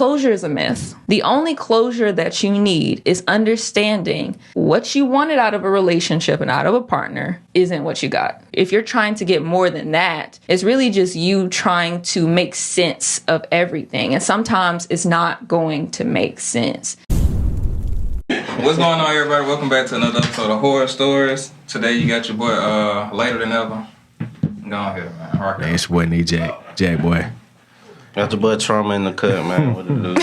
closure is a myth. The only closure that you need is understanding what you wanted out of a relationship and out of a partner isn't what you got. If you're trying to get more than that, it's really just you trying to make sense of everything. And sometimes it's not going to make sense. What's going on, everybody? Welcome back to another episode of Horror Stories. Today you got your boy Later Than Ever. Go on here, man. Rock it. Hey, it's your boy Nee Jack boy. Got your boy Trauma in the cut, man. What it do?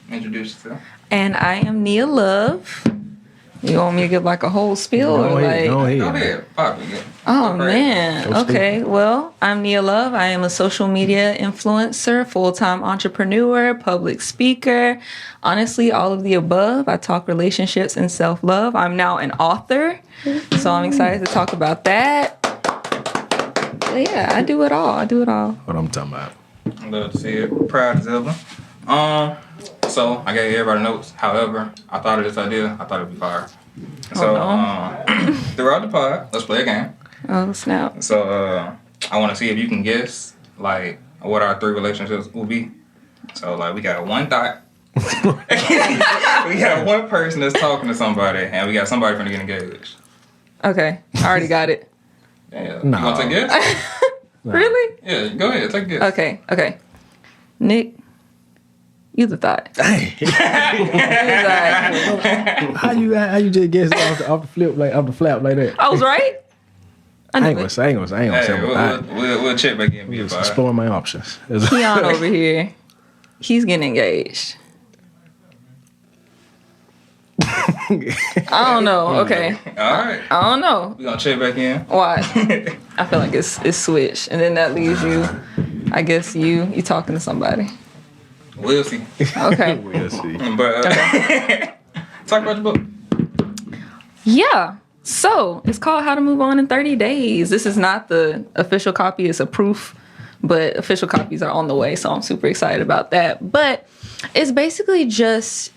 Introduce yourself. And I am Nia Love. You want me to give like a whole spiel? Go ahead. Go ahead. Pop it. Oh, man. Okay. Well, I'm Nia Love. I am a social media influencer, full-time entrepreneur, public speaker. Honestly, all of the above. I talk relationships and self-love. I'm now an author, so I'm excited to talk about that. But yeah, I do it all. What I'm talking about. I love to see it. Proud as ever. So I gave everybody notes. However, I thought of this idea. I thought it'd be fire. So throughout the pod, let's play a game. Oh, snap. So I want to see if you can guess like what our 3 relationships will be. So like we got one thought. We got one person that's talking to somebody, and we got somebody finna get engaged. Okay. I already got it. Yeah. No. You want to take a guess? Really? Yeah, go ahead. Take a guess. Okay. Nick, you the thought. Hey. How you just guess off the flap like that? I was right? I ain't gonna say. We'll check back in. Just exploring my options. Keon over here, he's getting engaged. I don't know. Okay. All right. I don't know. We're going to check back in. Why? I feel like it's switched. And then that leaves you, I guess you talking to somebody. We'll see. Okay. We'll see. But talk about your book. Yeah. So it's called How to Move On in 30 Days. This is not the official copy. It's a proof. But official copies are on the way. So I'm super excited about that. But it's basically just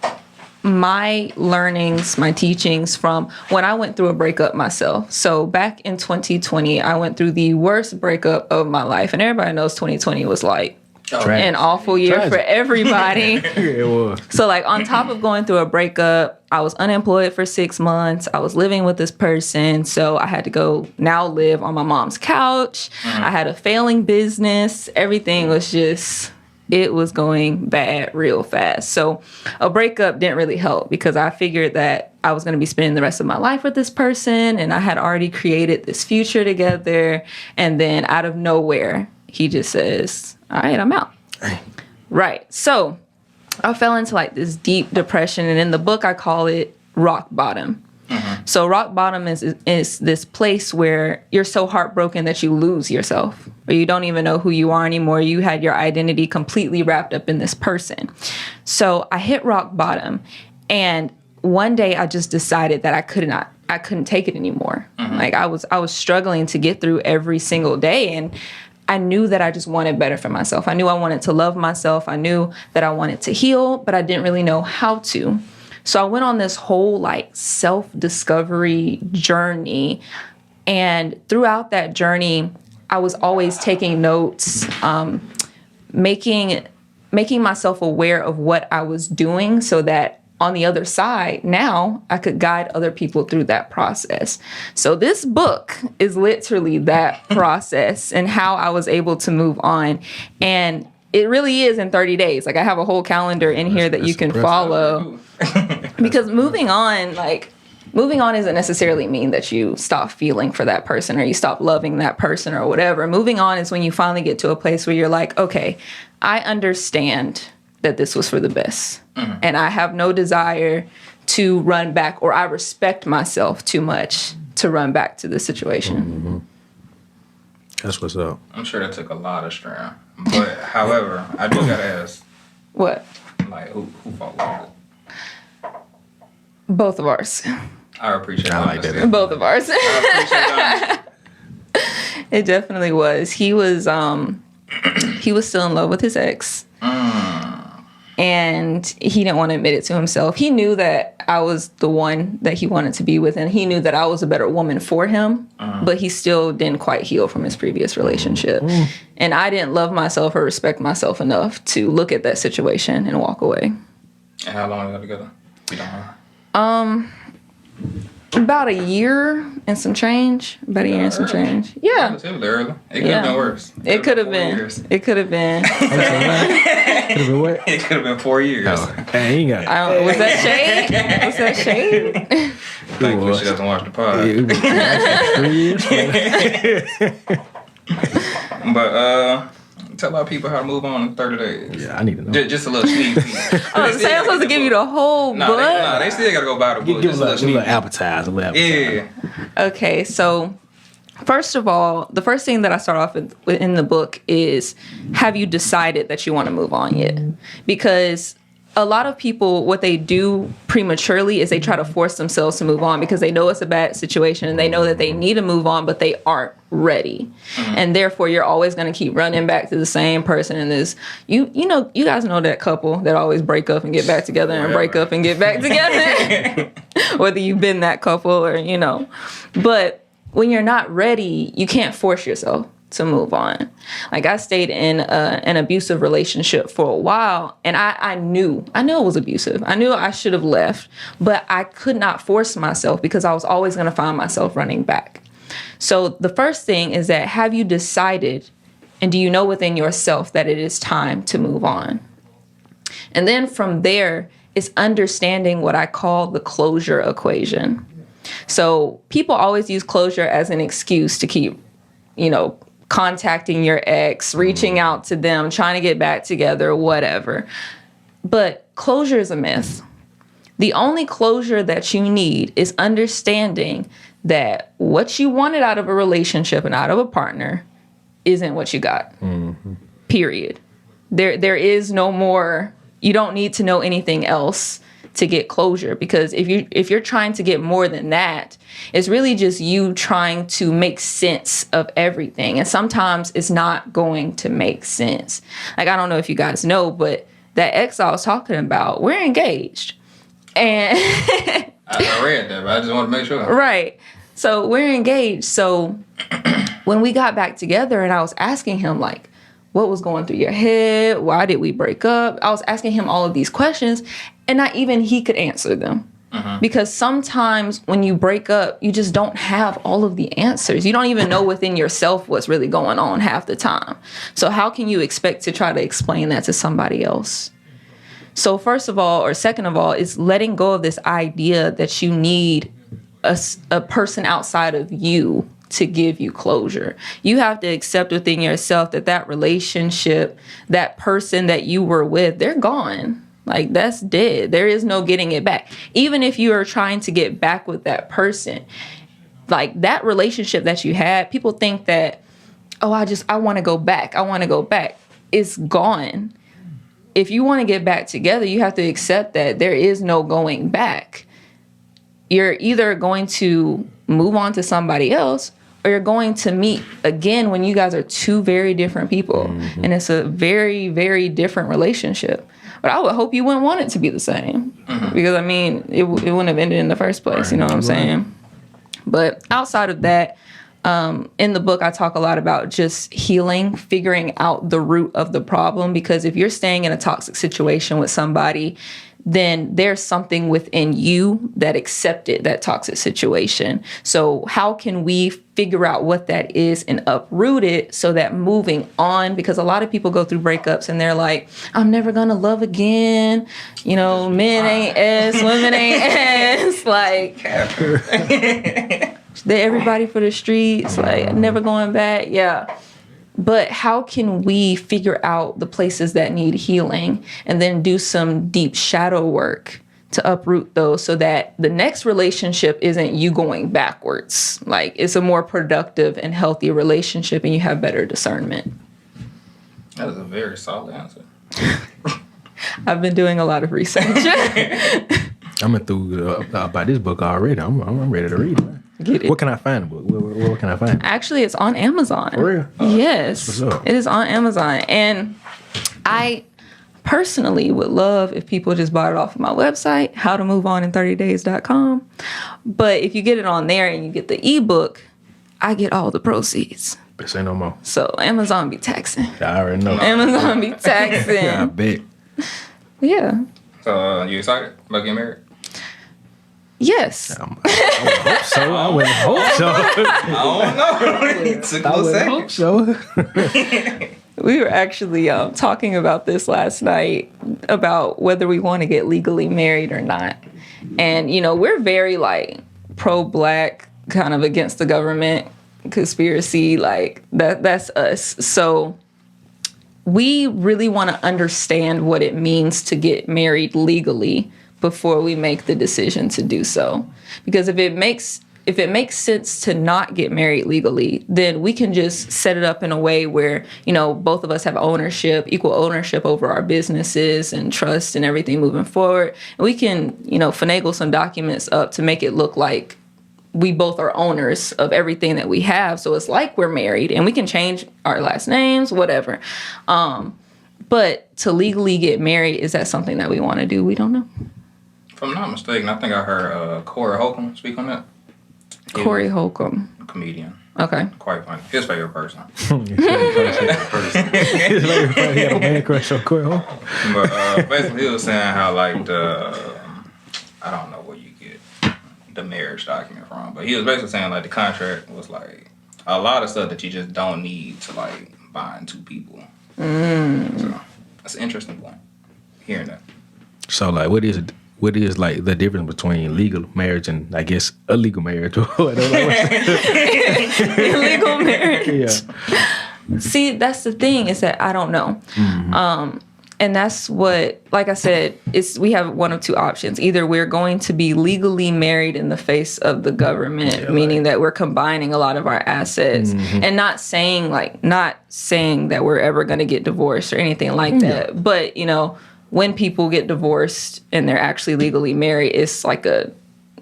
my learnings, my teachings from when I went through a breakup myself. So back in 2020, I went through the worst breakup of my life. And everybody knows 2020 was like an awful year for everybody. It was. So like on top of going through a breakup, I was unemployed for 6 months. I was living with this person. So I had to go now live on my mom's couch. I had a failing business. Everything was just... it was going bad real fast. So a breakup didn't really help because I figured that I was going to be spending the rest of my life with this person and I had already created this future together. And then out of nowhere, he just says, all right, I'm out. Right. So I fell into like this deep depression. And in the book, I call it rock bottom. So rock bottom is this place where you're so heartbroken that you lose yourself or you don't even know who you are anymore. You had your identity completely wrapped up in this person. So I hit rock bottom and one day I just decided that I couldn't take it anymore. Like I was struggling to get through every single day and I knew that I just wanted better for myself. I knew I wanted to love myself. I knew that I wanted to heal, but I didn't really know how to. So I went on this whole like self-discovery journey. And throughout that journey, I was always taking notes, making myself aware of what I was doing so that on the other side, now I could guide other people through that process. So this book is literally that process and how I was able to move on. And it really is in 30 days. Like I have a whole calendar in here that you can follow. Because moving on doesn't necessarily mean that you stop feeling for that person or you stop loving that person or whatever. Moving on is when you finally get to a place where you're like, okay, I understand that this was for the best. And I have no desire to run back, or I respect myself too much to run back to this situation. That's what's up. I'm sure that took a lot of strength. But however, I do gotta ask. What? Like who fought with it? Both of ours. I appreciate I like that. Both of ours. I appreciate that. It definitely was. He was still in love with his ex. And he didn't want to admit it to himself. He knew that I was the one that he wanted to be with, and he knew that I was a better woman for him, but he still didn't quite heal from his previous relationship. And I didn't love myself or respect myself enough to look at that situation and walk away. And how long are you together? You don't know. About a year and some change. About a year and some change. Yeah. Relatively early. It could have been worse. It could have been. It could have been. Could have been what? It could have been 4 years. Oh, I ain't got it. Was that shade? Was that shade? Thankfully, she doesn't watch the pod. It was 3 years. But tell our people how to move on in 30 days. Yeah, I need to know. Just a little sneak peek. I'm supposed to give you the whole book. They still gotta go buy the book. Give Just a a little little appetizer. Yeah. Okay, so first of all, the first thing that I start off with in the book is, have you decided that you want to move on yet? Because a lot of people, what they do prematurely is they try to force themselves to move on because they know it's a bad situation and they know that they need to move on, but they aren't ready. And therefore, you're always going to keep running back to the same person. And this, you guys know that couple that always break up and get back together and break up and get back together. Whether you've been that couple or, But when you're not ready, you can't force yourself to move on. Like, I stayed in an abusive relationship for a while, and I knew it was abusive. I knew I should have left, but I could not force myself because I was always going to find myself running back. So the first thing is that, have you decided, and do you know within yourself that it is time to move on? And then from there, it's understanding what I call the closure equation. So people always use closure as an excuse to keep, contacting your ex, reaching out to them, trying to get back together, whatever. But closure is a myth. The only closure that you need is understanding that what you wanted out of a relationship and out of a partner isn't what you got. Period. There is no more. You don't need to know anything else to get closure, because if you're trying to get more than that, it's really just you trying to make sense of everything, and sometimes it's not going to make sense. Like, I don't know if you guys know, but that ex I was talking about, we're engaged, and I read that, but I just want to make sure. Right. So we're engaged. So when we got back together, and I was asking him, like, what was going through your head? Why did we break up? I was asking him all of these questions, and not even he could answer them. Because sometimes when you break up, you just don't have all of the answers. You don't even know within yourself what's really going on half the time. So how can you expect to try to explain that to somebody else? So first of all, or second of all, is letting go of this idea that you need a person outside of you to give you closure. You have to accept within yourself that relationship, that person that you were with, they're gone. Like, that's dead. There is no getting it back. Even if you are trying to get back with that person, like, that relationship that you had, people think that, oh, I want to go back. I want to go back. It's gone. If you want to get back together, you have to accept that there is no going back. You're either going to move on to somebody else, or you're going to meet again when you guys are two very different people. And it's a very, very different relationship. But I would hope you wouldn't want it to be the same. Because, I mean, it wouldn't have ended in the first place. You know what I'm saying? But outside of that, in the book, I talk a lot about just healing, figuring out the root of the problem. Because if you're staying in a toxic situation with somebody, then there's something within you that accepted that toxic situation. So how can we figure out what that is and uproot it so that moving on, because a lot of people go through breakups and they're like, I'm never gonna love again. Men ain't S, women ain't S. Like, they're everybody for the streets. Like, never going back. Yeah. But how can we figure out the places that need healing and then do some deep shadow work to uproot those so that the next relationship isn't you going backwards? Like, it's a more productive and healthy relationship and you have better discernment. That is a very solid answer. I've been doing a lot of research. I'm through about this book already. I'm ready to read it. Get it. What can I find the book? Where can I find it? Actually, it's on Amazon. For real? Yes. What's up? It is on Amazon. And I personally would love if people just bought it off of my website, howtomoveonin30days.com. But if you get it on there and you get the ebook, I get all the proceeds. Say no more. So Amazon be taxing. I already know. Amazon be taxing. I bet. Yeah. So you excited about getting married? Yes. I would hope so. I don't know. It took a I little would second. hope so. We were actually talking about this last night about whether we want to get legally married or not. And, we're very like pro-black, kind of against the government, conspiracy, like that's us. So we really want to understand what it means to get married legally before we make the decision to do so. Because if it makes sense to not get married legally, then we can just set it up in a way where, both of us have equal ownership over our businesses and trust and everything moving forward. And we can, finagle some documents up to make it look like we both are owners of everything that we have. So it's like we're married, and we can change our last names, whatever. But to legally get married, is that something that we want to do? We don't know. If I'm not mistaken, I think I heard Corey Holcomb speak on that. Corey Holcomb. A comedian. Okay. Quite funny. His favorite person. His favorite person. He had a man crush on Corey Holcomb. But basically he was saying how like I don't know where you get the marriage document from, but he was basically saying like the contract was like a lot of stuff that you just don't need to like bind two people. So that's an interesting point. Hearing that. So like, what is like the difference between legal marriage and I guess illegal marriage? Illegal marriage. Yeah. See, that's the thing, is that I don't know. Mm-hmm. And that's what, like I said, we have one of two options. Either we're going to be legally married in the face of the government, meaning that we're combining a lot of our assets, and not saying that we're ever going to get divorced or anything like that. But, when people get divorced and they're actually legally married, it's like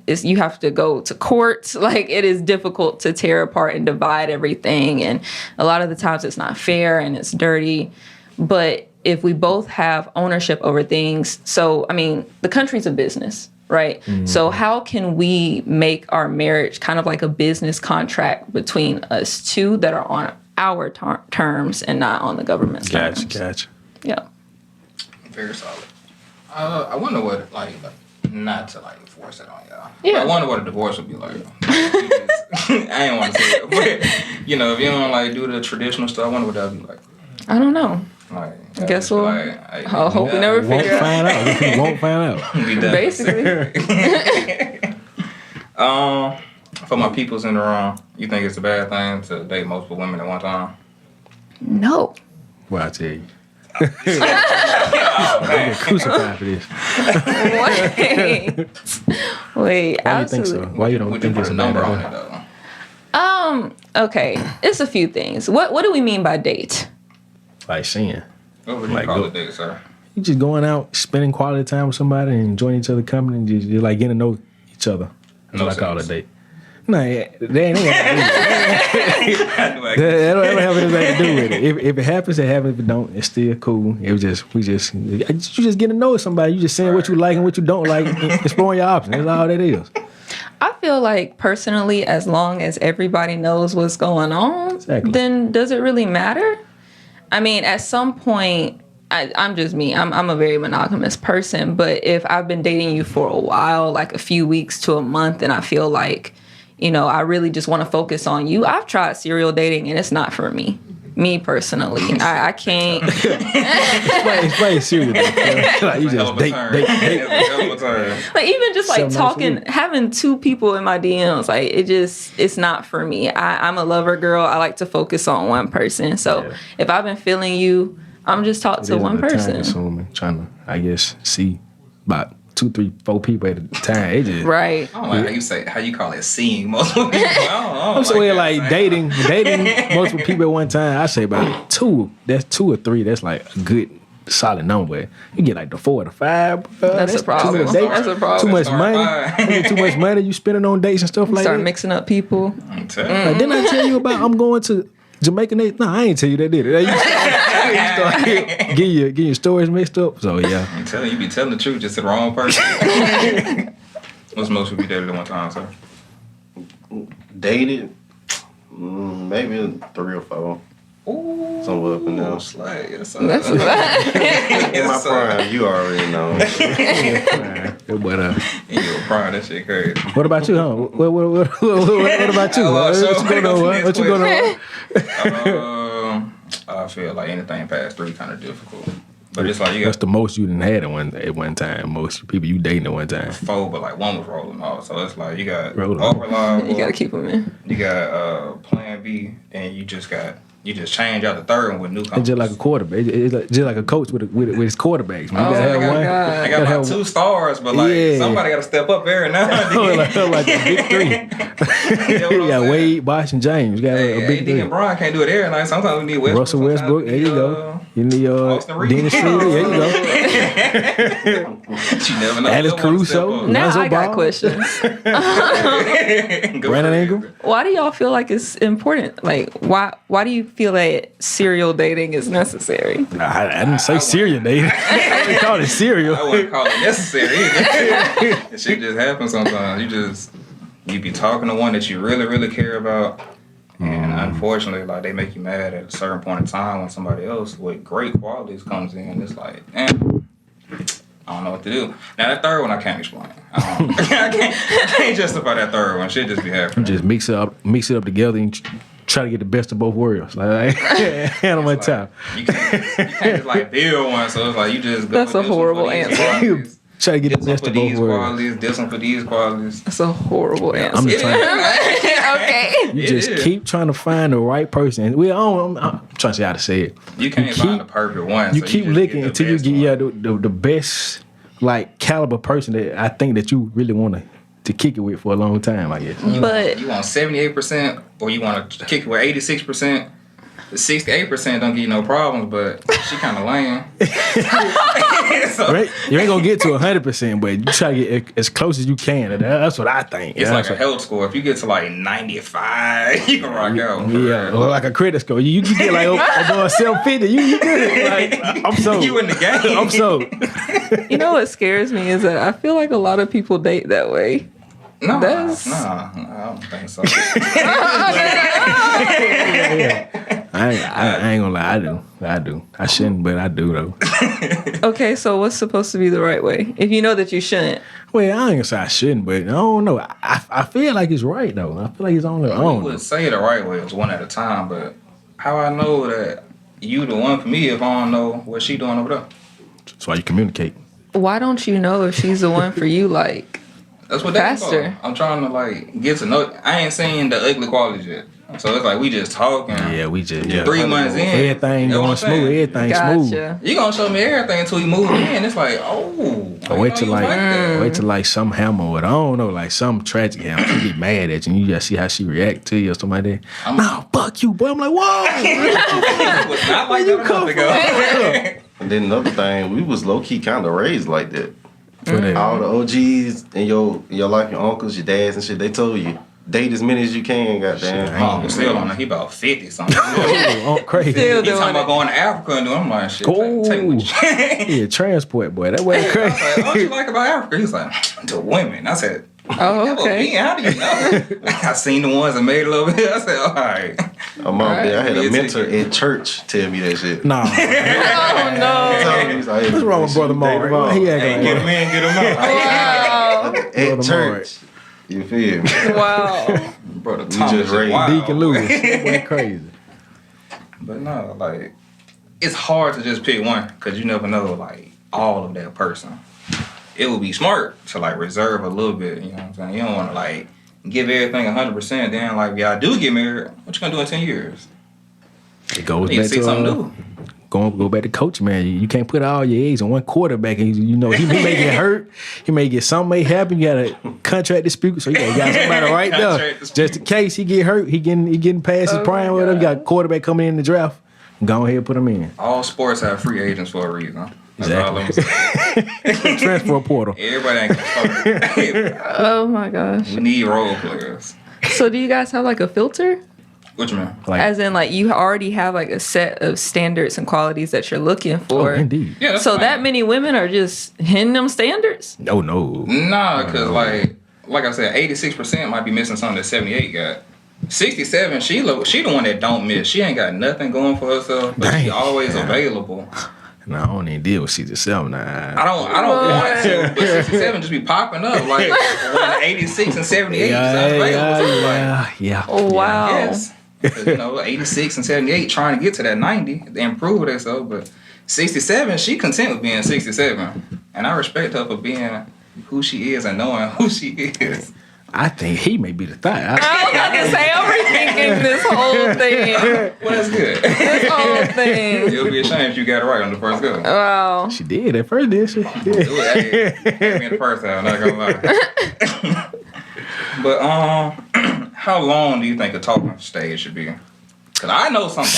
you have to go to court. Like, it is difficult to tear apart and divide everything. And a lot of the times it's not fair and it's dirty. But if we both have ownership over things, so, I mean, the country's a business, right? Mm-hmm. So how can we make our marriage kind of like a business contract between us two that are on our terms and not on the government's terms? Gotcha. Yeah. Very solid. I wonder what, like, not to, like, force it on y'all. Yeah. I wonder what a divorce would be like. I ain't want to say it. But, if you don't, like, do the traditional stuff, I wonder what that would be like. I don't know. Like, guess we'll. I hope we never figure out. We won't find out. Basically. For my peoples in the room, you think it's a bad thing to date multiple women at one time? No. Well, I tell you. I'm getting crucified for this. Wait. Why do you think so? Why you don't think it's a number bad on it though? Okay. It's a few things. What do we mean by date? Like seeing. What would you call a date, sir? You just going out, spending quality time with somebody and enjoying each other's company and just like getting to know each other. That's what I call a date. No, they ain't that don't ever have anything to do with it. If it happens, it happens. If it don't, it's still cool. You just getting to know somebody. You just saying what you like and what you don't like, exploring your options. That's all that is. I feel like personally, as long as everybody knows what's going on, then does it really matter? I mean, at some point, I'm just me. I'm a very monogamous person. But if I've been dating you for a while, like a few weeks to a month, and I feel like, I really just want to focus on you. I've tried serial dating, and it's not for me. Me personally, I can't. Explain serial dating. Like you just date. Like even just like talking, having two people in my DMs, like it's not for me. I'm a lover girl. I like to focus on one person. So if I've been feeling you, I'm just talking to one person. Trying to, I guess, see about 2, 3, 4 people at a time. It just right. I don't like how you call it seeing multiple people. I'm saying like dating multiple people at one time. I say about 2. That's 2 or 3. That's like a good solid number. You get like the 4 or the 5. That's a problem. That's a problem. Too much money. Too much money you spending on dates and stuff like that. Start mixing up people. Like, didn't I tell you about I'm going to Jamaica next? No, I ain't tell you that, did it? You start getting your stories mixed up. So yeah. I'm telling you, be telling the truth just to the wrong person. What's most people dated at one time, sir? Dated? Maybe 3 or 4. Ooh, Somewhere up in there. Slay. Yes, sir. That's In my prime, you already know. But In your prime, that shit crazy. what about you, huh? What about you? What What you going on? I feel like anything past 3 kind of difficult. But it's like you What's got the most you done had at one time? Most people you dating at one time? 4, but like 1 was rolling off. So it's like you got Rolling off. overlap. You gotta keep them in. You got plan B, and you just change out the third one with newcomers. It's just like a quarterback. It's just like a coach with his quarterbacks. Man. You gotta I have got, one. I got my 2 stars, but like Yeah. somebody got to step up every now and then. like the big 3. You know what You I'm got saying? Wade, Bosh, and James. You got Hey, a big AD 3. and Brian can't do it every night. Sometimes we need Westbrook. Russell Westbrook. There you go. You need Austin Reeves. Dennis Schroeder. There you go. You never know. Alice Who wanna step Caruso. up. Now Lonzo I got Ball. questions. Brandon Ingram. Why do y'all feel like it's important? Like, why do you feel that serial dating is necessary? I didn't say serial dating. I didn't call it serial. I wouldn't call it necessary either. It shit just happens sometimes. You be talking to one that you really, really care about. And unfortunately, like they make you mad at a certain point in time when somebody else with great qualities comes in. It's like, damn, I don't know what to do. Now that third one I can't explain. I can't justify that third one. Shit just be happening. Just mix it up together and try to get the best of both worlds. Like hand on my time. You can't just like build one. So it's like you just go. That's a this one horrible for these answer. qualities, Try to get This the one best for of both these worlds. qualities. This one for these qualities. That's a horrible answer. I'm just trying. Okay. You It just is. keep trying to find the right person. I'm trying to say how to say it. You can't find the perfect one. You so keep just looking get the until you best get one. the best like caliber person that I think that you really want to kick it with for a long time. I guess. But You want 78%, or you want to kick it with 86%. The 68% don't give you no problems, but she kind of lame. So, Right? You ain't gonna get to 100%, but you try to get as close as you can. That's what I think. it's Yeah, like a that's health score. If you get to like 95, you can rock out. for yeah, real. or like a credit score. You get like above 750. You good. Like I'm sold. You in the game. I'm sold. you know what scares me is that I feel like a lot of people date that way. No, I That's- don't think so. I ain't gonna lie. I do. I shouldn't, but I do though. Okay, so what's supposed to be the right way? If you know that you shouldn't. Well, I ain't gonna say I shouldn't, but I don't know. I feel like it's right though. I feel like it's on the I own. would say it the right way. It's one at a time, but how I know that you the one for me if I don't know what she doing over there? That's why you communicate. Why don't you know if she's the one for you? Like, That's what that's Faster. for. I'm trying to like get to know. I ain't saying the ugly qualities yet. So it's like we just talking. Yeah, we just 3 months in. Everything You know what going I'm saying? smooth. Everything smooth. gotcha. You gonna show me everything until you move in. It's like, oh. I Wait didn't till know you was that. wait till like some hammer or I don't know, like some tragic hammer. She get mad at you and you just see how she react to you or something like that. No, fuck you, boy. I'm like, whoa. It was not like you that a come month ago. And then another thing, we was low key kind of raised like that. For that. All the OGs in your life, your uncles, your dads and shit, they told you date as many as you can. Goddamn. Oh, I'm still on that. He about 50 something. Oh, crazy. Still He talking doing about it. going to Africa and doing. I'm like, shit. Cool. Take what you Yeah, transport boy. That way I was crazy. like, what you like about Africa? He's like, the women. I said, Oh, that was okay. me. How do you know? I seen the ones that made it a little bit. I said, all right. My mom, Alright. I had a Yeah, mentor take it. in church tell me that shit. Nah. Oh no. He's like, hey, What's wrong with Brother Mark? Why he acting Hey, like get that? him in, get him out. Wow. At Brother church. You feel me? Wow. Brother You Thomas just is raised wild. Deacon Lewis. That boy crazy. But no, like, it's hard to just pick one because you never know, like, all of that person. It would be smart to, like, reserve a little bit, you know what I'm saying? You don't want to, like, give everything 100%. Then, like, if y'all do get married, what you gonna do in 10 years? It goes You need back to see something to new. go back to coach, man. You can't put all your eggs on one quarterback. And you know he may get hurt. He may get something may happen. You got a contract dispute, so you got somebody right there, Contract dispute. just in case he get hurt. He getting past his Oh, prime. my Whatever. You God. got a quarterback coming in the draft. Go ahead, put him in. All sports have free agents for a reason. That's all I'm Exactly. saying. Transfer portal. Everybody ain't gonna start. Oh my gosh. We need role players. So do you guys have like a filter? What you mean? Like, As in, like, you already have like a set of standards and qualities that you're looking for. indeed. Yeah, that's So fine. that many women are just hitting them standards? No, no. Nah, because like I said, 86% might be missing something that 78 got. 67, she the one that don't miss. She ain't got nothing going for herself, but she Dang. always available. No, I don't even deal with 67. Nah. I don't want to, but 67 just be popping up like when 86 and 78 is unavailable. So like, yeah. Oh, wow. yes, 'cause, 86 and 78 trying to get to that 90, they improve themselves, but 67, she content with being 67, and I respect her for being who she is and knowing who she is. I think he may be the thought. I was about to say, I'm rethinking this whole thing. Well, that's good. This whole thing. You'll be ashamed if you got it right on the first go. Wow. She did at first, did she? Do it. Hey, me in the first half, not gonna lie. But how long do you think a talking stage should be? Cause I know somebody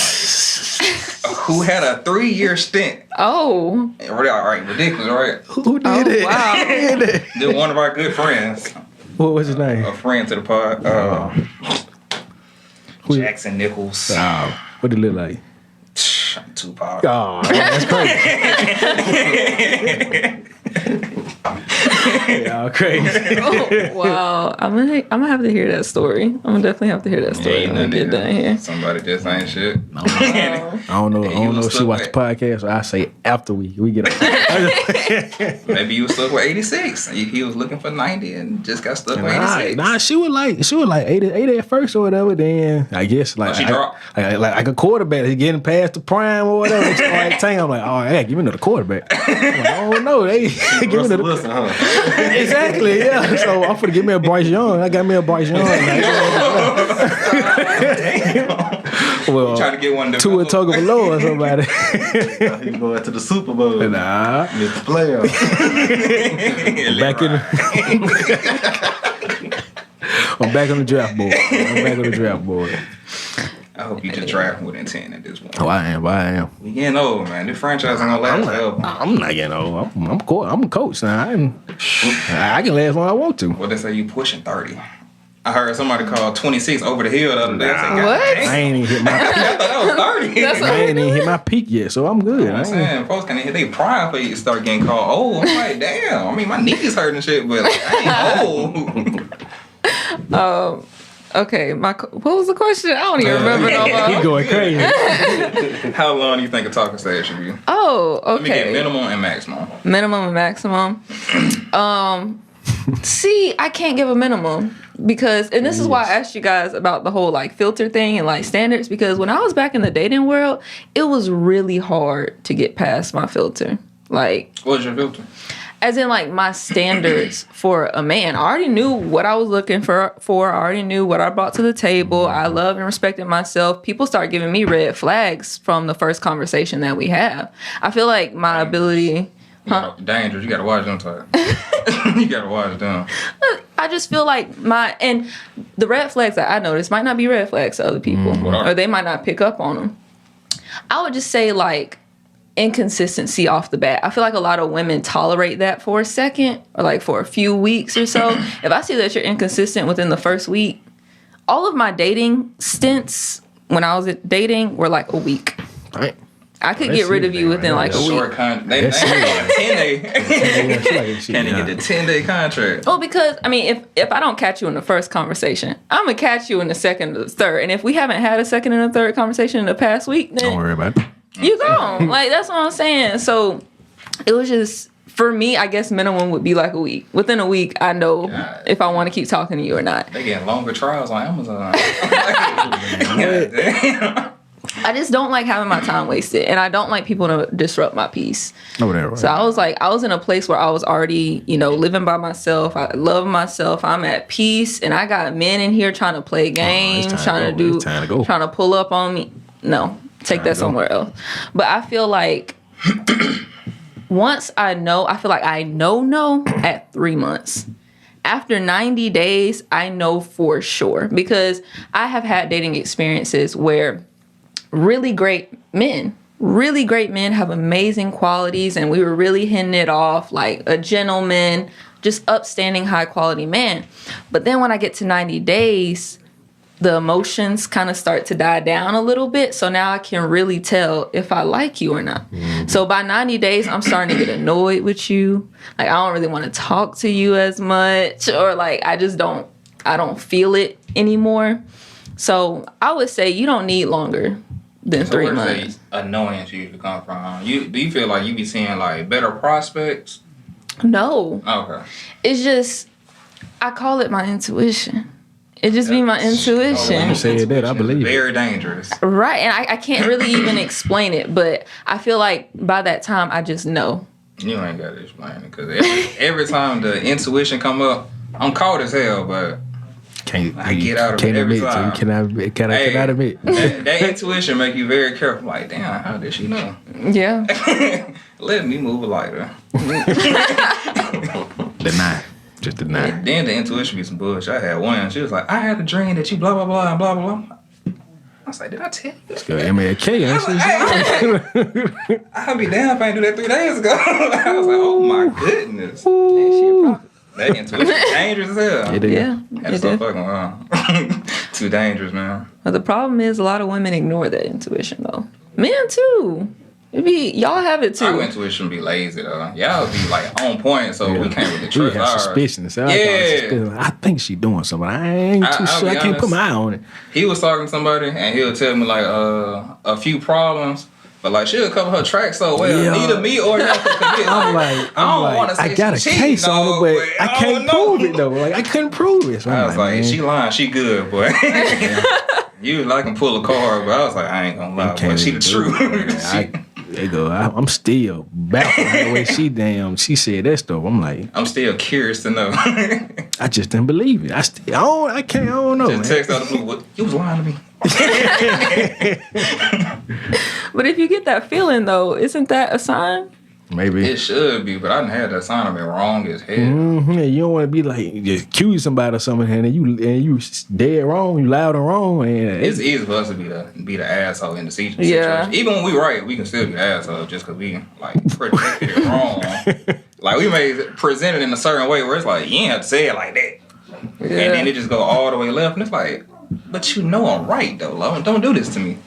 who had a 3-year stint. Oh. Right, ridiculous, right? Who did it? Wow. Who did it? Then one of our good friends, What was his name? a friend to the pod, Who- Jackson Nichols. What did it look like? Tupac. Oh, that's crazy. Y'all crazy. Oh, wow. I'm gonna have to hear that story. I'm gonna definitely have to hear that story when we get done here. Somebody just ain't shit. I don't know. I don't know if she watched the podcast, so I say after we get up. Maybe you was stuck with 86. He was looking for 90 and just got stuck with 86. Nah, she was like 80 at first or whatever. Then I guess like she dropped? like a quarterback. He's getting past the prime or whatever. It's like time. I'm like, oh, hey, give me another quarterback. I'm like, oh no, they give me Russell another. Wilson, huh? Exactly, yeah. So I'm finna give me a Bryce Young. I got me a Bryce Young. Well, Trying to get one Tua Tagovailoa or somebody. He going to the Super Bowl. Nah, Missed the playoffs. back in. I'm back on the draft board. I hope you just draft with intent at this point. Oh, I am. We getting old, man. This franchise ain't gonna last forever. I'm not getting old. I'm a coach now. I can last as long as I want to. What they say, you pushing 30. I heard somebody call 26 over the hill the other day. I said, God, What? dang. I ain't even hit my peak. I thought that was 30. That's I ain't even hit my peak yet, so I'm good. I'm saying, folks can't hit their prime for you to start getting called old. I'm like, damn. I mean, my knees hurting and shit, but like, I ain't old. Okay, what was the question? I don't even remember no He more. going crazy. How long do you think a talking stage should be? Oh, Let me get okay. minimum and maximum. Minimum and maximum. See, I can't give a minimum because, and this is why I asked you guys about the whole like filter thing and like standards, because when I was back in the dating world, it was really hard to get past my filter. Like, What's your filter? as in like my standards for a man. I already knew what I was looking for. I already knew what I brought to the table. I loved and respected myself. People start giving me red flags from the first conversation that we have. I feel like my ability... Dangerous. You gotta watch them talk. You gotta watch them. I just feel like and the red flags that I notice might not be red flags to other people, or they might not pick up on them. I would just say like inconsistency off the bat. I feel like a lot of women tolerate that for a second or like for a few weeks or so. If I see that you're inconsistent within the first week, all of my dating stints when I was dating were like a week. Right. I could get rid of you within like a week. Short contract. They That's ain't like a 10-day. Can Can't get the 10-day contract. Well, because I mean, if I don't catch you in the first conversation, I'm gonna catch you in the second or the third. And if we haven't had a second and a third conversation in the past week, then Don't worry about it. you gone. Like that's what I'm saying. So it was just for me. I guess minimum would be like a week. Within a week, I know if I want to keep talking to you or not. They getting longer trials on Amazon. Damn. I just don't like having my time wasted, and I don't like people to disrupt my peace. Over there, right? So I was in a place where I was already, living by myself. I love myself. I'm at peace, and I got men in here trying to play games, trying to pull up on me. No, take that somewhere else. But I feel like once I feel like I know at 3 months. After 90 days, I know for sure, because I have had dating experiences where really great men have amazing qualities, and we were really hitting it off like a gentleman, just upstanding high quality man. But then when I get to 90 days, the emotions kind of start to die down a little bit. So now I can really tell if I like you or not. So by 90 days, I'm starting to get annoyed with you. Like, I don't really want to talk to you as much, or like, I don't feel it anymore. So I would say you don't need longer than 3 months. Annoyance usually come from? Do you feel like you be seeing like better prospects? No. Okay. It's just, I call it my intuition. It just be my intuition. You said that, I believe it. Very dangerous. Right, and I can't really even explain it, but I feel like by that time, I just know. You ain't got to explain it, because every time the intuition come up, I'm caught as hell, but I get out of it every time. Cannot admit. That intuition make you very careful. Like, damn, how did she know? Yeah. Let me move a lighter. Deny. Just deny. And then the intuition be some bullshit. I had one. She was like, I had a dream that you blah, blah, blah, and blah, blah, blah. I was like, did I tell you? Let's go MLK. I'd be damn if I ain't do that 3 days ago. I was like, oh my goodness. That intuition is dangerous as hell. It is. Yeah. That's so fucking wild. Too dangerous, man. But the problem is a lot of women ignore that intuition, though. Men, too. Y'all have it, too. Our intuition be lazy, though. Y'all be, like, on point, so we can't really We trust have ours. suspicions. Yeah. I think she doing something. I ain't too sure. I can't put my eye on it. He was talking to somebody, and he'll tell me, like, a few problems. But like she'll cover her track so well, Yeah. neither me or him could commit. I'm like, I got a case on it, but I can't prove it though. Like I couldn't prove it. So I was like, man. she lying, she good, boy. You like can pull a card, but I was like, I ain't gonna lie, boy. She the truth. There you go. I'm still baffled the way she said that stuff. I'm like, I'm still curious to know. I just didn't believe it. I don't know. Just text out the blue. What? You was lying to me. But if you get that feeling, though, isn't that a sign? Maybe it should be, but I done had that sign of me wrong as hell. Mm-hmm. You don't want to be like just accuse somebody of something, and you dead wrong, you loud and wrong, and it's easy for us to be the asshole in the situation. Yeah. Even when we right, we can still be the asshole just because we like projected it wrong. Like we may present it in a certain way where it's like you ain't have to say it like that, and then it just go all the way left, and it's like, but you know I'm right though. Like, don't do this to me.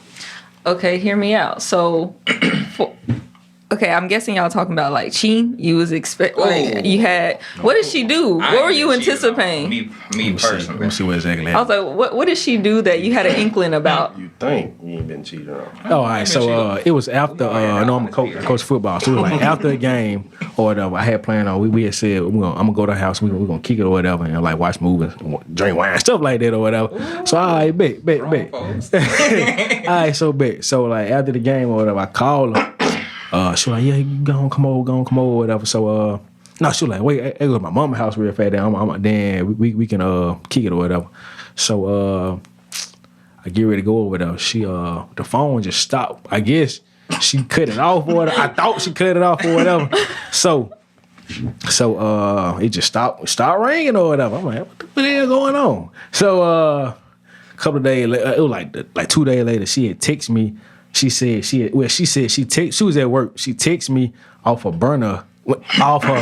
Okay, hear me out. So. Okay, I'm guessing y'all talking about like cheating. You was you had. What did she do? What were you anticipating? Me personally. Let me see what exactly happened. I was like, what did she do that you had an inkling about? You think you ain't been cheated on? Oh, all right. So it was after. I'm a coach football. So it was like after the game or whatever. I had planned on. We had said I'm gonna go to the house. We're gonna kick it or whatever, and like watch movies, drink wine, stuff like that or whatever. Ooh, so all right, bet. All right, so bet. So like after the game or whatever, I called her. She was like, yeah, go on, come over, whatever. So, no, she was like, wait, I go to my mama's house real fast. Then we can kick it or whatever. So, I get ready to go over there. She, the phone just stopped. I guess she cut it off or whatever. I thought she cut it off or whatever. So it just stopped ringing or whatever. I'm like, what the hell going on? So, a couple of days later, it was like 2 days later, she had texted me. She said she was at work. She texted me off her burner, off her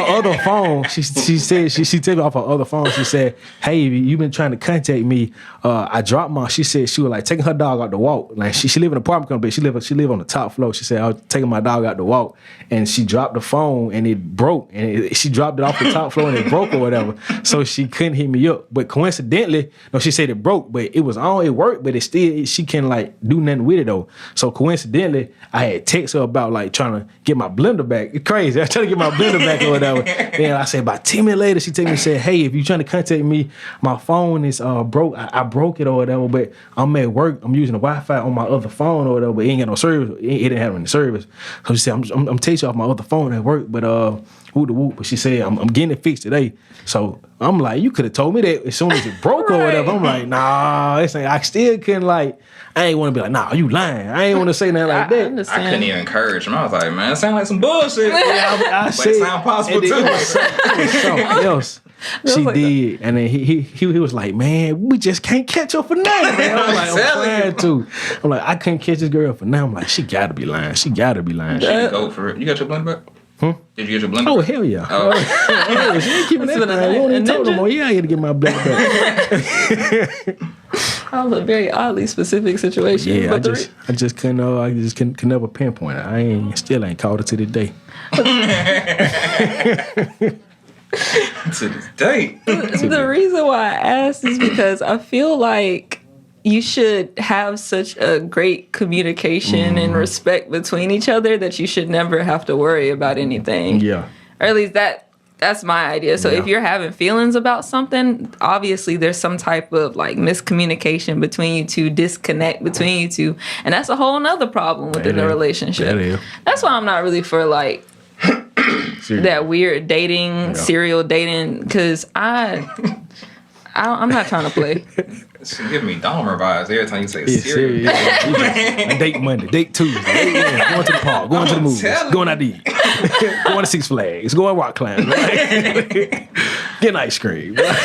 other phone. She said she texted me off her other phone. She said, "Hey, you been trying to contact me. I dropped my." She said she was like taking her dog out to walk. Like she live in an apartment complex. She live on the top floor. She said I was taking my dog out to walk, and she dropped the phone and it broke. And she dropped it off the top floor and it broke or whatever. So she couldn't hit me up. But coincidentally, no, she said it broke, but it was on. It worked, but it still she can like do nothing with it though. So coincidentally, I had text her about like trying to get my blender back. It's crazy. I was trying to get my blender back or whatever. Then I said about 10 minutes later, she texted me and said, "Hey, if you're trying to contact me, my phone is broke. I broke it or whatever, but I'm at work. I'm using the Wi-Fi on my other phone or whatever, but it ain't got no service. It didn't have any service." So she said, I'm taking you off my other phone at work, but whoop. But she said, I'm getting it fixed today. So I'm like, you could have told me that as soon as it broke or whatever. I'm like, nah, this ain't. I still couldn't like. I ain't want to be like, nah, you lying. I ain't want to say nothing like that. I couldn't even encourage him. I was like, man, it sound like some bullshit. I but it sound possible too. It was something else. She like did, and then he was like, "Man, we just can't catch her for nothing." Man. I'm like, I'm trying to. I'm like, I couldn't catch this girl for nothing. I'm like, she gotta be lying. She can go for it. You got your blender back? Did you get your blender? Oh, back? hell yeah. Oh. Oh, she ain't keeping that been a thing. We don't even talk no ninja? more. Yeah, I had to get my blender back. That was a very oddly specific situation. Yeah, but I just couldn't could never pinpoint it. Still ain't called it to the day. To this day. the reason why I asked is because I feel like you should have such a great communication and respect between each other that you should never have to worry about anything. Yeah. Or at least that's my idea. So if you're having feelings about something, obviously there's some type of like miscommunication between you two, disconnect between you two. And that's a whole nother problem within the relationship. That is. That's why I'm not really for like that weird dating, serial dating, because I'm not trying to play. She give me Dahmer vibes every time you say Yeah, serious. I date Monday, date Tuesday, going to the park, going to the movies, going out to eat, going to Six Flags, going rock climbing, getting ice cream. But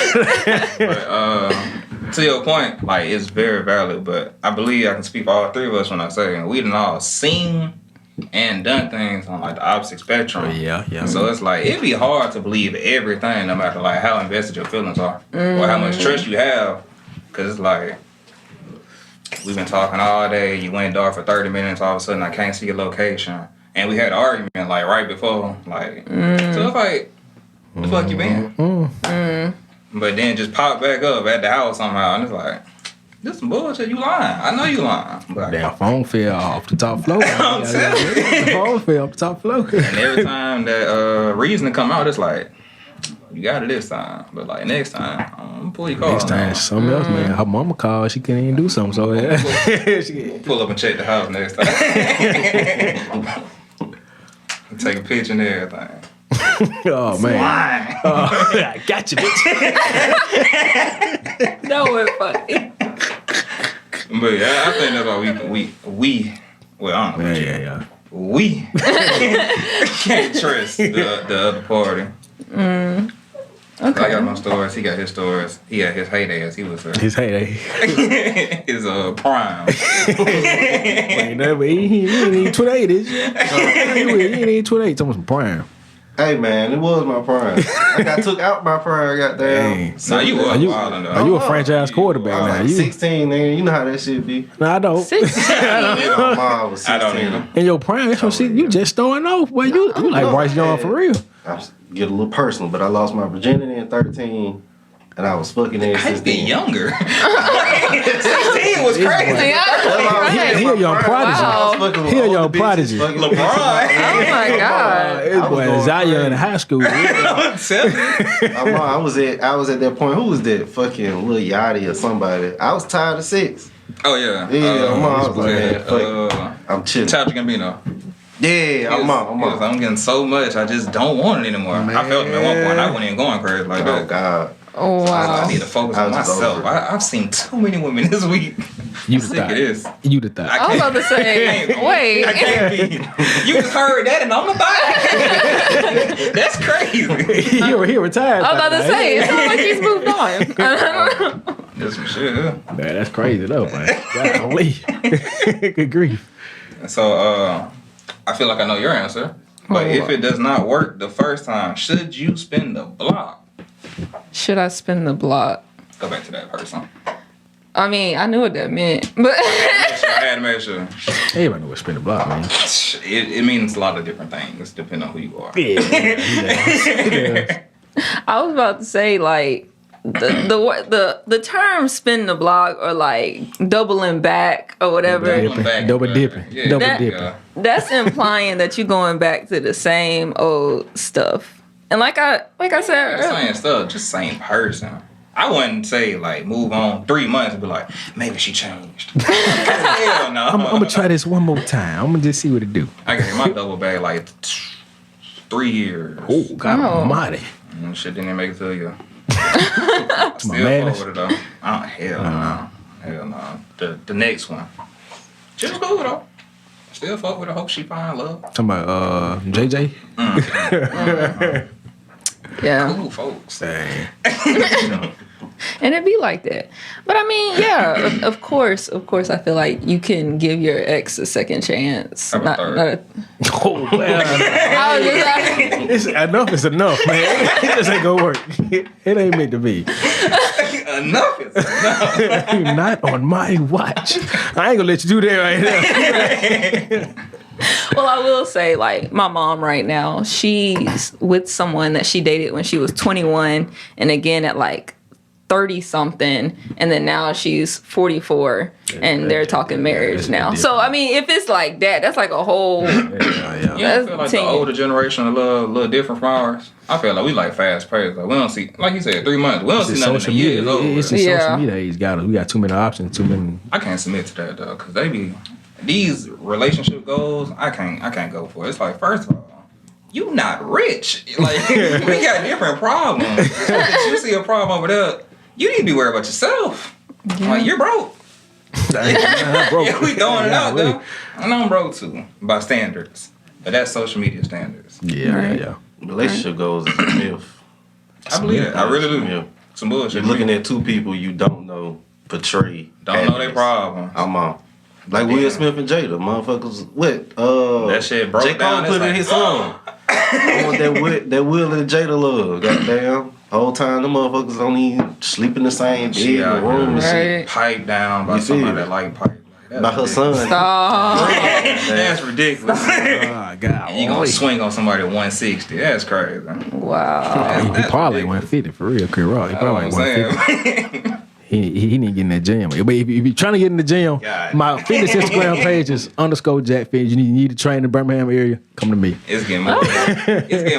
to your point, like it's very valid. But I believe I can speak for all three of us when I say we done all seen and done things on like the opposite spectrum. Yeah. So it's like it'd be hard to believe everything, no matter like how invested your feelings are or how much trust you have. Cause it's like we've been talking all day. You went dark for 30 minutes. All of a sudden, I can't see your location, and we had an argument like right before. Like, so it's like, the fuck you been? But then just pop back up at the house somehow, and it's like, this some bullshit. You lying? I know you lying. But Damn, phone fell off the top floor. I'm telling you. The phone fell off the top floor. And every time that reason come out, it's like, you got it this time, but like next time, I'm gonna pull your car. Next time, something else, man. Her mama called. She couldn't even do something. So Pull up and check the house next time. Take a picture and everything. oh man, I got you, bitch. That was funny. But yeah, I think that's why we well, I don't know. Yeah. We can't trust the other party. Okay. I got my stories. He got his stories. He had his heyday as he was His heyday. his prime. Ain't never he ain't even 28, is you? He ain't even 28. Talking some prime. Hey man, it was my prime. I got took out my prime. Goddamn. Now you was wilding though. Are you a franchise quarterback I was now? like You 16, nigga. You know how that shit be. Nah, I don't. 16. My mom was 16. I don't either. In your prime, that's what you just throwing off. Well, you like Bryce Young for real. I get a little personal, but I lost my virginity in 13, and I was fucking there I since used to be then. younger. 16 was crazy. He a young prodigy. He a young prodigy. LeBron. Oh my God. This boy Zion in high school. I'm telling you. I was at that point. Who was that? Fucking Lil Yachty or somebody. I was tired of sex. Oh yeah. Yeah, I was like, man, fuck. I'm chilling. Childish Gambino. Yeah, I'm on. I'm getting so much, I just don't want it anymore. I felt it at one point. I wasn't even going crazy like Oh that. God. Oh wow. I need to focus I on was just myself. over it. I've seen too many women this week. You I'm the sick thought. of this. You the thought. I was about to say, wait. I can't be. You just heard that and I'm the thought. That's crazy. he retired. I was about to say, it sounds like he's moved on. That's some shit. Yeah. Man, that's crazy though, man. Golly. Good grief. So I feel like I know your answer. But if it does not work the first time, should you spin the block? Should I spin the block? Go back to that person. I mean, I knew what that meant, but I had to make sure. Everybody know what spin the block, man. It means a lot of different things depending on who you are. Yeah. I was about to say like the term spin the block or like doubling back or whatever. Double dipping. Yeah. Double That- dipping. That's implying that you're going back to the same old stuff. And like I said earlier, Same stuff, just same person. I wouldn't say like move on 3 months and be like, maybe she changed. Hell no. I'm gonna try this one more time. I'm gonna just see what it do. I gave my double bag like 3 years. Oh, God Oh. almighty. Shit didn't even make it to you. To my madness. Fuck with it though. Hell no. Hell no. The next one. She was cool though. Still fuck with her. Hope she find love. Talking about JJ. yeah. Cool folks. Dang. And it'd be like that. But I mean, yeah, of course, I feel like you can give your ex a second chance. How about third? Oh, man. I was just like, Enough is enough, man. It just ain't gonna work. It ain't meant to be. Enough is enough. Not on my watch. I ain't gonna let you do that right now. well, I will say, like, my mom right now, she's with someone that she dated when she was 21, and again at like 30 something, and then now she's 44, and they're talking marriage now. So I mean, if it's like that, that's like a whole. You don't feel like the older generation a little different from ours? I feel like we like fast paced. Like we don't see, like you said, 3 months. We don't see nothing in a year. It's just social media age. We got too many options. Too many. I can't submit to that though, because they be these relationship goals. I can't go for it. It's like, first of all, you not rich. Like we got different problems. If you see a problem over there, you need to be worried about yourself. Yeah. Like, you're broke. Yeah, we throwing it out though. And I'm broke too, by standards. But that's social media standards. Yeah. Relationship goals is a myth. I believe it. I really do. Yeah. Some bullshit. You're looking at two people you don't know portray. Don't know their problem. I'm on. Like Will Smith and Jada, motherfuckers. What? That shit broke J. down. Cole put in his song. I want that Will and Jada love. Goddamn. Whole time the motherfuckers don't even sleep in the same bed or room and shit. Pipe down by somebody that like pipe. By her son. Stop. That's ridiculous. Oh, God. You gonna swing on somebody at 160. That's crazy. Wow. He probably like 150 for real, Chris Rock. He probably like 150. He didn't get in that gym. But if you're trying to get in the gym, God. my fitness Instagram page is _Jack Fitness. You need to train in the Birmingham area, come to me. It's getting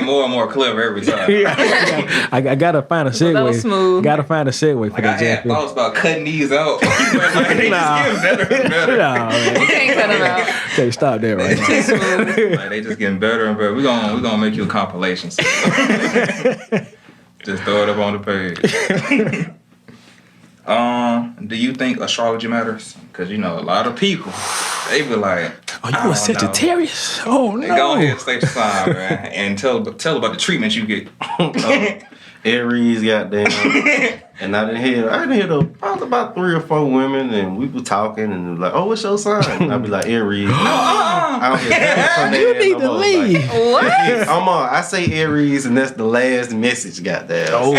more and more clever every time. I gotta find a segue. That was smooth. Gotta find a segue for Like, that I Jack had Fitness. thoughts about cutting these out. But like, they just getting better and better. Nah, man. You can't cut them out. Okay, stop that right now. Like, they just getting better and better. We're gonna make you a compilation. Just throw it up on the page. Do you think astrology matters? Because you know a lot of people, they be like, "Oh, you a Sagittarius? Oh no!" Go ahead, state your sign, man, and tell about the treatment you get. Aries, goddamn. And I didn't hear probably about 3 or 4 women, and we were talking, and like, "Oh, what's your sign?" And I'd be like, "Aries." I don't hear nothing from You need to no leave. What? I'm on. I say Aries, and that's the last message. Goddamn. Oh.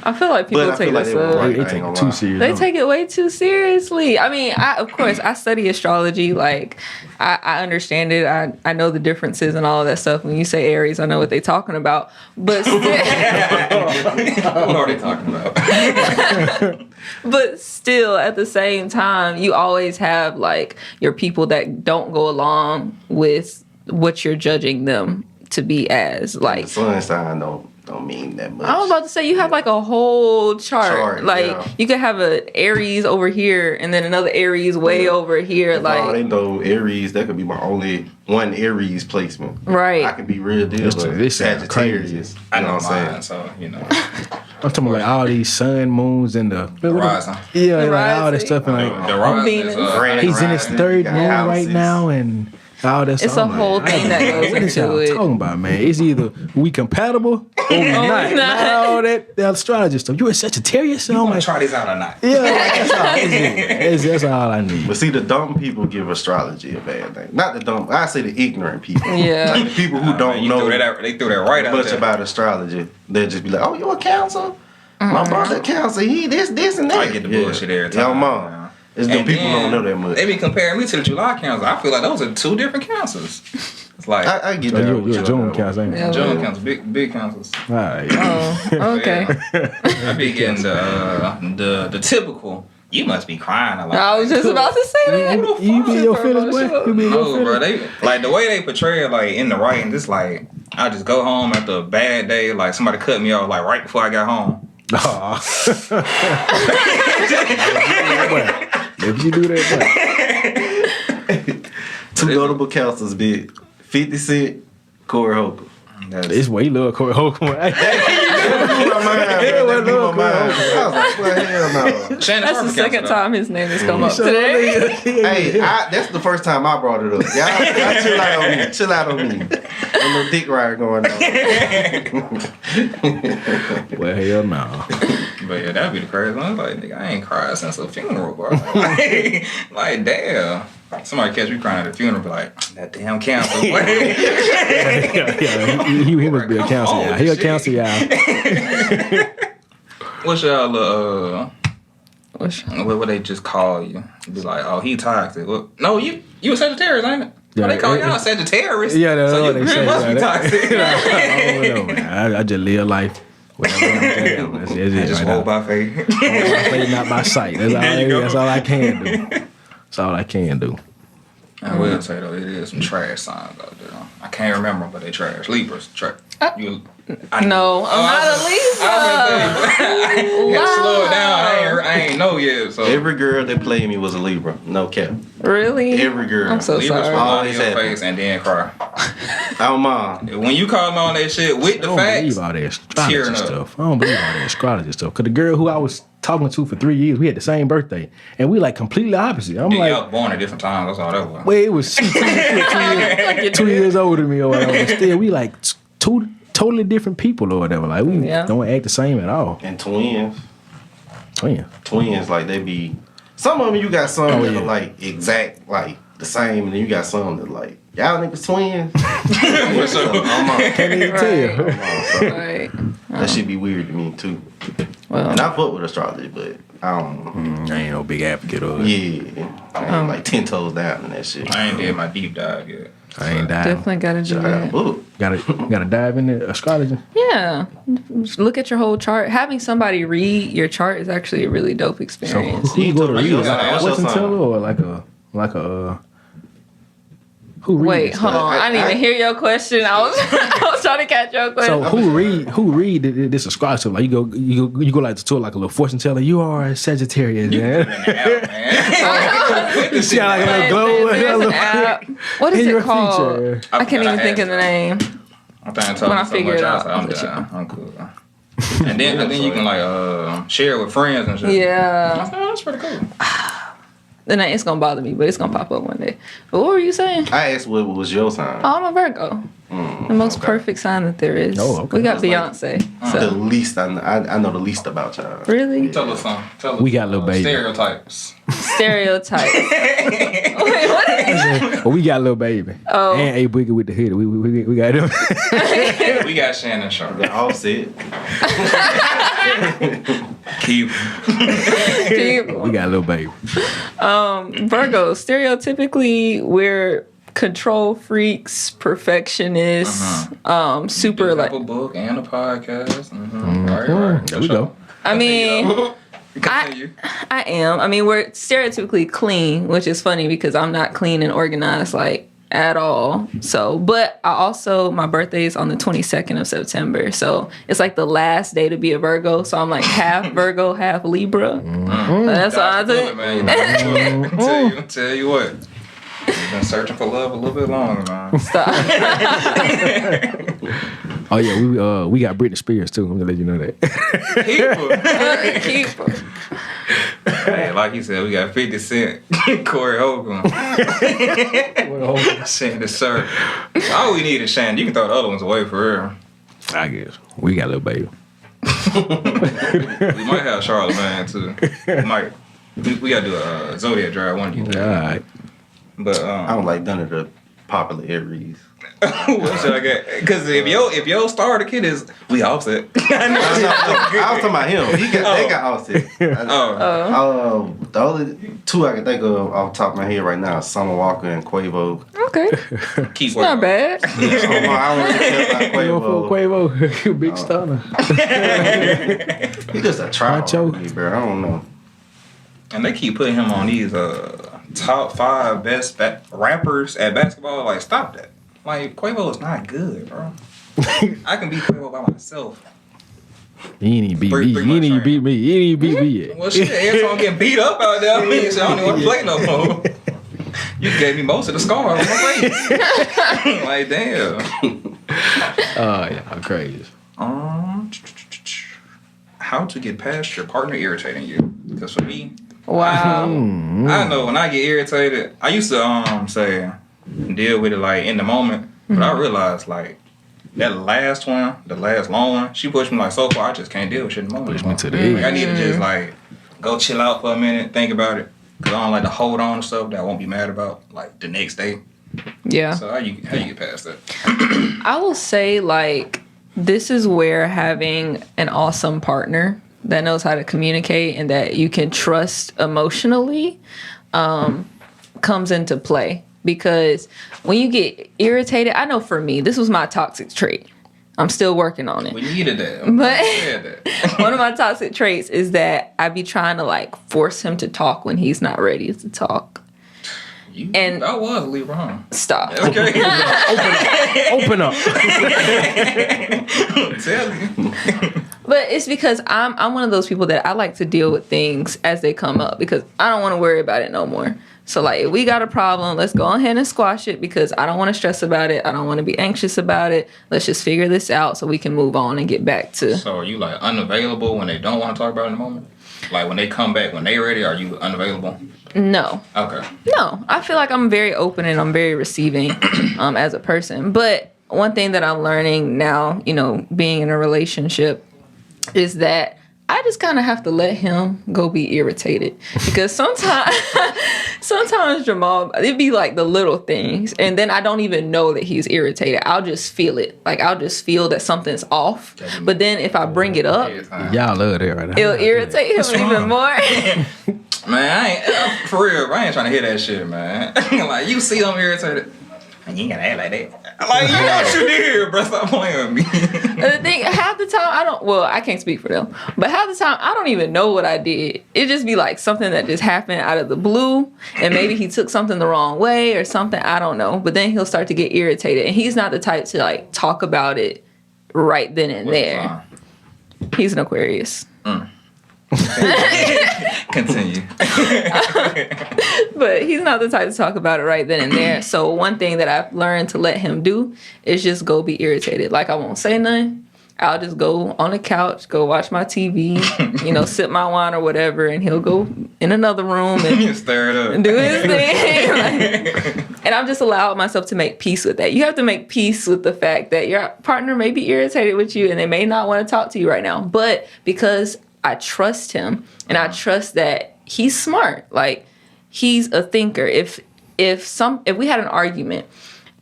I feel like people take this They take it too serious. They take it way too seriously. I mean, of course, I study astrology. Like, I understand it. I know the differences and all of that stuff. When you say Aries, I know what they're talking about. But still, what are they talking about? but still, at the same time, you always have like your people that don't go along with what you're judging them to be as. Like, the sun sign don't mean that much. I was about to say you have like a whole chart. Like you could have an Aries over here and then another Aries way over here. If like they know Aries, that could be my only one Aries placement. Right. I can be real deal. This Sagittarius. I know what mine, so you know. I'm talking about like all these sun, moons, and the rising. Yeah, The like all this rising. stuff, and like The rising Venus. is, he's in his third moon right now, and all that. It's a whole thing that goes What is into y'all it. talking about, man? It's either we compatible or we not. not. All that astrology stuff. You a Sagittarius? You I'm want to like, try these out or not? yeah, like, that's all I need. But see, the dumb people give astrology a bad thing. Not the dumb. I say the ignorant people. Yeah. Like the people who don't know They threw that right out much there. about astrology. They'll just be like, "Oh, you're a Cancer? My brother Cancer. He this and that." I get the bullshit every time. Yeah, mom. It's the And people then don't know that much. They be comparing me to the July Cancer. I feel like those are 2 different cancers. It's like I get that. You're a June Cancer, ain't you? Yeah. June Cancer, big cancers. All right. Oh, okay. I be getting the typical. You must be crying a lot. I was just about to say that. You be your feelings, boy. You be your No, feelings. bro. They like the way they portray it, like in the writing. Just like I just go home after a bad day. Like somebody cut me off, like right before I got home. If you do that, boy. 2 notable cancers be 50 Cent, Corey Holcomb. This way he love Corey Holcomb. My mind man, that blew my mind. I was like, well, hell no. Shannon That's the Sharp second counts, time his name has come up today. Hey, that's the first time I brought it up. Y'all chill out on me. Chill out on me. A little dick ride going on. Well, hell no. But yeah, that'd be the crazy one. Like, nigga, I ain't cried since a funeral, bro. Like, damn. Somebody catch me crying at a funeral, be like, that damn cancer. He must be a counselor. Yeah. He a counselor, y'all. What's y'all what they just call you? Be like, oh, he toxic. Well, no, you a Sagittarius, ain't it? Yeah, They call y'all Sagittarius. Yeah, that's so what you they say. must be toxic. I don't know, man. I just live life. That's it. Just hold by faith. Hold by faith, not by sight. That's all I can do. That's all I can do. I will say though, it is some trash signs out there. I can't remember, but they trash. Libras, trash. No, I'm not a Libra. You gotta slow it down. I ain't know yet. So Every girl that played me was a Libra. No cap. Really? Every girl. I'm so Libras sorry. will lie to Always your happen. face and then cry. Oh, Mom. When you call me on that shit with I the don't facts, believe all that astrology tearing up. stuff. I don't believe all that astrology stuff. Because the girl who I was talking to for 3 years, we had the same birthday. And we like completely opposite. I'm y'all like, was born at different times. That's all that was. well, it was 2 years older than me or whatever. But still, we like two totally different people or whatever. Like, we don't act the same at all. And twins. Twins. Twins, like, they be... Some of them, you got some that are, like, exact, like, the same. And then you got some that, like, y'all niggas twins? For sure. Can't even tell. Right. That should be weird to me, too. Well, And I fuck with astrology, but I don't... I ain't no big advocate of it. Yeah. I'm like 10 toes down in that shit. I ain't did my deep dive yet. I ain't dive. definitely gotta do I got a that. book. Gotta dive into astrology. Yeah. Just look at your whole chart. Having somebody read your chart is actually a really dope So experience. who you go to read? What's Like your fortune sign? teller or like a who reads? Wait, hold on. I didn't even hear your question. I was trying to catch your question. So who read this astrology stuff? Like you go like to like a little fortune teller. You are a Sagittarius, man. You see how like a little glow. There's an app. What is In it your called? future. I can't even think of the name. I'm trying to tell When you I so figure much. it I out, said, I'll I'm let you done. I'm cool. And then you can like share it with friends and shit. Yeah. Oh, that's pretty cool. Then it's gonna bother me, but it's gonna pop up one day. But what were you saying? I asked what was your sign. Oh, I'm a Virgo. The most perfect sign that there is. Oh, okay. We got That's Beyonce. The So least I know the least about y'all. really Tell us something. Tell us We got little baby. stereotypes. stereotype. Wait, what is it? Well, we got little baby. Oh. And A Boogie with the hoodie. We got him. We got Shannon Sharp. The offset. Keep. We got a little baby. Virgo, stereotypically, we're control freaks, perfectionists, super like. a book and a podcast. Right. There we go. I mean, Continue. I am. I mean, we're stereotypically clean, which is funny because I'm not clean and organized like at all. So, but I also, my birthday is on the 22nd of September. So it's like the last day to be a Virgo. So I'm like half Virgo, half Libra. So that's why I Bullet, think. man. Tell you what. You've been searching for love a little bit longer, man. Stop. Oh yeah, we got Britney Spears too. I'm gonna let you know that. Keep Hey, like you said, we got 50 Cent, Corey Holcomb, Shannon Sharp. All we need is Shannon. You can throw the other ones away for real. I guess we got a little baby. We might have Charlamagne too. We gotta do a Zodiac drive one of these days. All right. But I don't like none of the popular Aries. what should I get? Because if your starter kid is we offset. I was talking about him. They got offset. The only two I can think of off the top of my head right now is Summer Walker and Quavo. Okay. Keep Not bad. I don't really care about Quavo. Quavo, big stunner. He just a try Macho. me, bro. I don't know. And they keep putting him on these top 5 best rappers at basketball. Like, stop that. Like, Quavo is not good, bro. I can beat Quavo by myself. He ain't even beat Three me. months He ain't even training. beat me. He ain't even beat me yet. Well, shit, every time I get beat up out there, I mean, so I don't even want to play no more. You gave me most of the scar on my face. Like, damn. Oh yeah, I'm crazy. how to get past your partner irritating you. Because for me, Wow. I know when I get irritated, I used to say deal with it like in the moment, but I realized like that last one, the last long one, she pushed me like so far I just can't deal with shit in the moment. Push me to the Like, I edge. need to just like go chill out for a minute, think about it, cause I don't like to hold on to stuff that I won't be mad about like the next day. Yeah. So how you get past that? I will say, like, this is where having an awesome partner that knows how to communicate and that you can trust emotionally comes into play. Because when you get irritated, I know for me, this was my toxic trait. I'm still working on it. We needed that. But one of my toxic traits is that I be trying to like force him to talk when he's not ready to talk. And I was Lee wrong. Stop. Okay. Open up. Tell you. But it's because I'm one of those people that I like to deal with things as they come up because I don't want to worry about it no more. So like if we got a problem, let's go ahead and squash it because I don't want to stress about it. I don't want to be anxious about it. Let's just figure this out so we can move on and get back to. So are you like unavailable when they don't want to talk about it in the moment? Like when they come back, when they ready, are you unavailable? No. Okay. No. I feel like I'm very open and I'm very receiving as a person. But one thing that I'm learning now, you know, being in a relationship is that I just kind of have to let him go be irritated because sometimes Jamal, it'd be like the little things and then I don't even know that he's irritated. I'll just feel it. Like I'll just feel that something's off. But then if I bring it up, Y'all love that right now. it'll irritate him even more. Man, for real, I ain't trying to hear that shit, man. Like you see I'm irritated. You ain't gotta act like that. Like, you know what you did, bro. Stop playing with me. The thing, half the time, I can't speak for them, but half the time, I don't even know what I did. It just be like something that just happened out of the blue, and maybe he took something the wrong way or something, I don't know. But then he'll start to get irritated, and he's not the type to, like, talk about it right then and there. He's an Aquarius. Continue. But he's not the type to talk about it right then and there. So one thing that I've learned to let him do is just go be irritated. Like I won't say nothing. I'll just go on the couch, go watch my TV, you know, sip my wine or whatever, and he'll go in another room and stir it up and do his thing. And I've just allowed myself to make peace with that. You have to make peace with the fact that your partner may be irritated with you and they may not want to talk to you right now. But because I trust him and I trust that he's smart, like he's a thinker. If we had an argument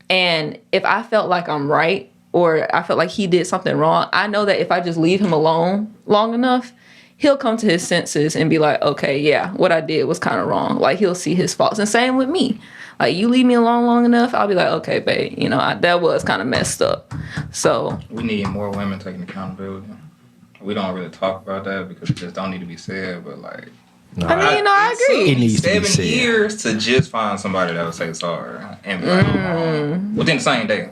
and if I felt like I'm right or I felt like he did something wrong, I know that if I just leave him alone long enough, he'll come to his senses and be like, okay, yeah, what I did was kind of wrong. Like he'll see his faults. And same with me. Like you leave me alone long enough, I'll be like, okay, babe, you know, that was kind of messed up. So we need more women taking accountability. We don't really talk about that because it just don't need to be said, but like I agree. It needs to be 7 said. years to just find somebody that will say sorry and be like, within the same day.